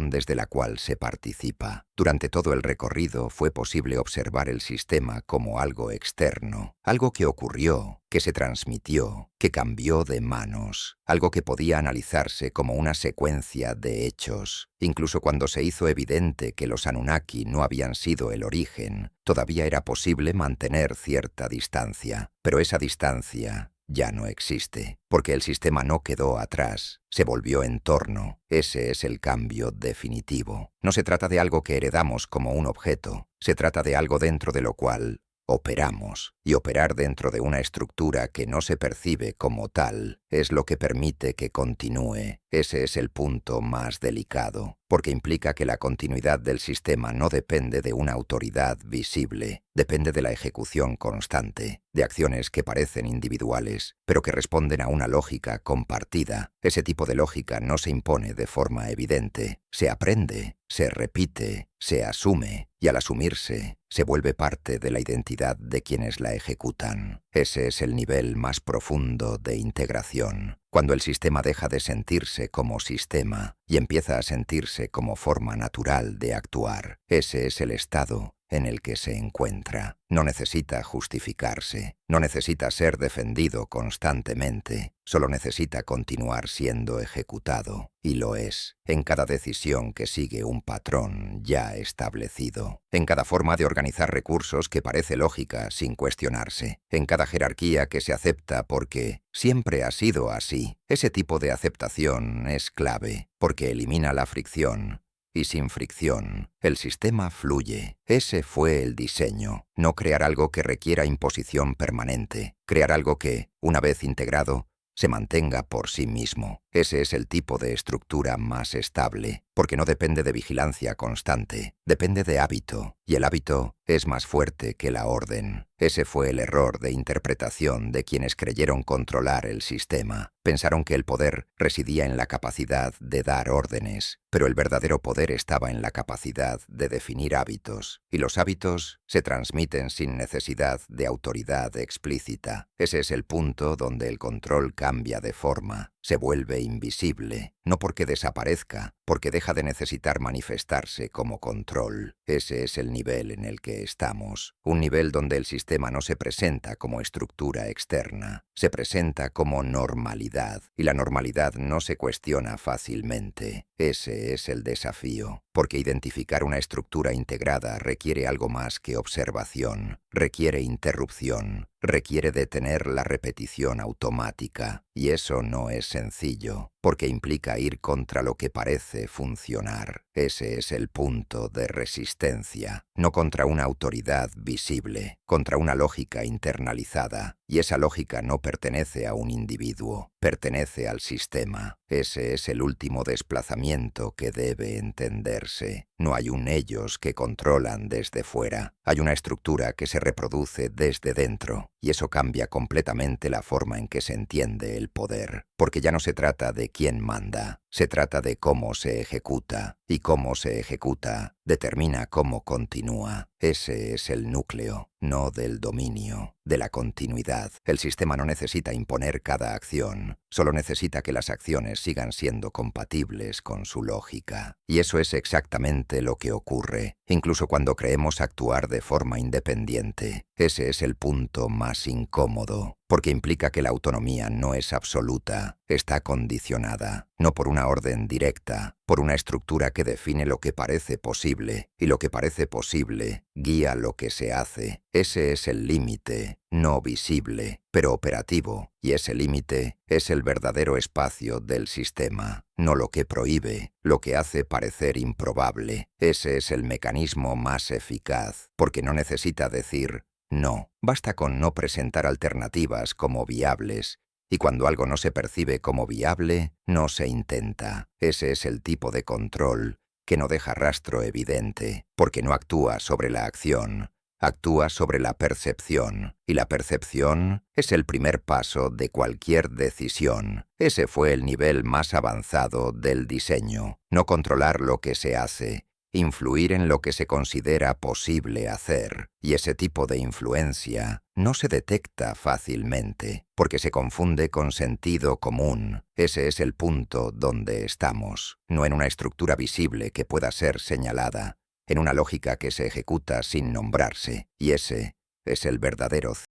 desde la cual se participa. Durante todo el recorrido fue posible observar el sistema como algo externo, algo que ocurrió, que se transmitió, que cambió de manos, algo que podía analizarse como una secuencia de hechos. Incluso cuando se hizo evidente que los Anunnaki no habían sido el origen, todavía era posible mantener cierta distancia, pero esa distancia ya no existe, porque el sistema no quedó atrás, se volvió entorno. Ese es el cambio definitivo. No se trata de algo que heredamos como un objeto, se trata de algo dentro de lo cual operamos, y operar dentro de una estructura que no se percibe como tal es lo que permite que continúe. Ese es el punto más delicado, porque implica que la continuidad del sistema no depende de una autoridad visible, depende de la ejecución constante, de acciones que parecen individuales, pero que responden a una lógica compartida. Ese tipo de lógica no se impone de forma evidente, se aprende, se repite, se asume, y al asumirse, se vuelve parte de la identidad de quienes la ejecutan. Ese es el nivel más profundo de integración, cuando el sistema deja de sentirse como sistema y empieza a sentirse como forma natural de actuar. Ese es el estado en el que se encuentra. No necesita justificarse, no necesita ser defendido constantemente, solo necesita continuar siendo ejecutado, y lo es, en cada decisión que sigue un patrón ya establecido, en cada forma de organizar recursos que parece lógica sin cuestionarse, en cada jerarquía que se acepta porque siempre ha sido así. Ese tipo de aceptación es clave, porque elimina la fricción. Y sin fricción, el sistema fluye. Ese fue el diseño. No crear algo que requiera imposición permanente. Crear algo que, una vez integrado, se mantenga por sí mismo. Ese es el tipo de estructura más estable, porque no depende de vigilancia constante, depende de hábito, y el hábito es más fuerte que la orden. Ese fue el error de interpretación de quienes creyeron controlar el sistema. Pensaron que el poder residía en la capacidad de dar órdenes, pero el verdadero poder estaba en la capacidad de definir hábitos, y los hábitos se transmiten sin necesidad de autoridad explícita. Ese es el punto donde el control cambia de forma, se vuelve invisible, no porque desaparezca, porque deja de necesitar manifestarse como control. Ese es el nivel en el que estamos, un nivel donde el sistema no se presenta como estructura externa, se presenta como normalidad, y la normalidad no se cuestiona fácilmente. Ese es el desafío, porque identificar una estructura integrada requiere algo más que observación, requiere interrupción, requiere detener la repetición automática, y eso no es sencillo, porque implica ir contra lo que parece funcionar. Ese es el punto de resistencia, no contra una autoridad visible, contra una lógica internalizada, y esa lógica no pertenece a un individuo, pertenece al sistema. Ese es el último desplazamiento que debe entenderse. No hay un ellos que controlan desde fuera, hay una estructura que se reproduce desde dentro, y eso cambia completamente la forma en que se entiende el poder, porque ya no se trata de quién manda, se trata de cómo se ejecuta, y cómo se ejecuta determina cómo continúa. Ese es el núcleo, no del dominio, de la continuidad. El sistema no necesita imponer cada acción, solo necesita que las acciones sigan siendo compatibles con su lógica. Y eso es exactamente lo que ocurre, incluso cuando creemos actuar de forma independiente. Ese es el punto más incómodo, porque implica que la autonomía no es absoluta, está condicionada, no por una orden directa, por una estructura que define lo que parece posible, y lo que parece posible guía lo que se hace. Ese es el límite, no visible, pero operativo, y ese límite es el verdadero espacio del sistema, no lo que prohíbe, lo que hace parecer improbable. Ese es el mecanismo más eficaz, porque no necesita decir no, basta con no presentar alternativas como viables, y cuando algo no se percibe como viable, no se intenta. Ese es el tipo de control que no deja rastro evidente, porque no actúa sobre la acción, actúa sobre la percepción, y la percepción es el primer paso de cualquier decisión. Ese fue el nivel más avanzado del diseño, no controlar lo que se hace, influir en lo que se considera posible hacer, y ese tipo de influencia no se detecta fácilmente, porque se confunde con sentido común. Ese es el punto donde estamos, no en una estructura visible que pueda ser señalada, en una lógica que se ejecuta sin nombrarse, y ese es el verdadero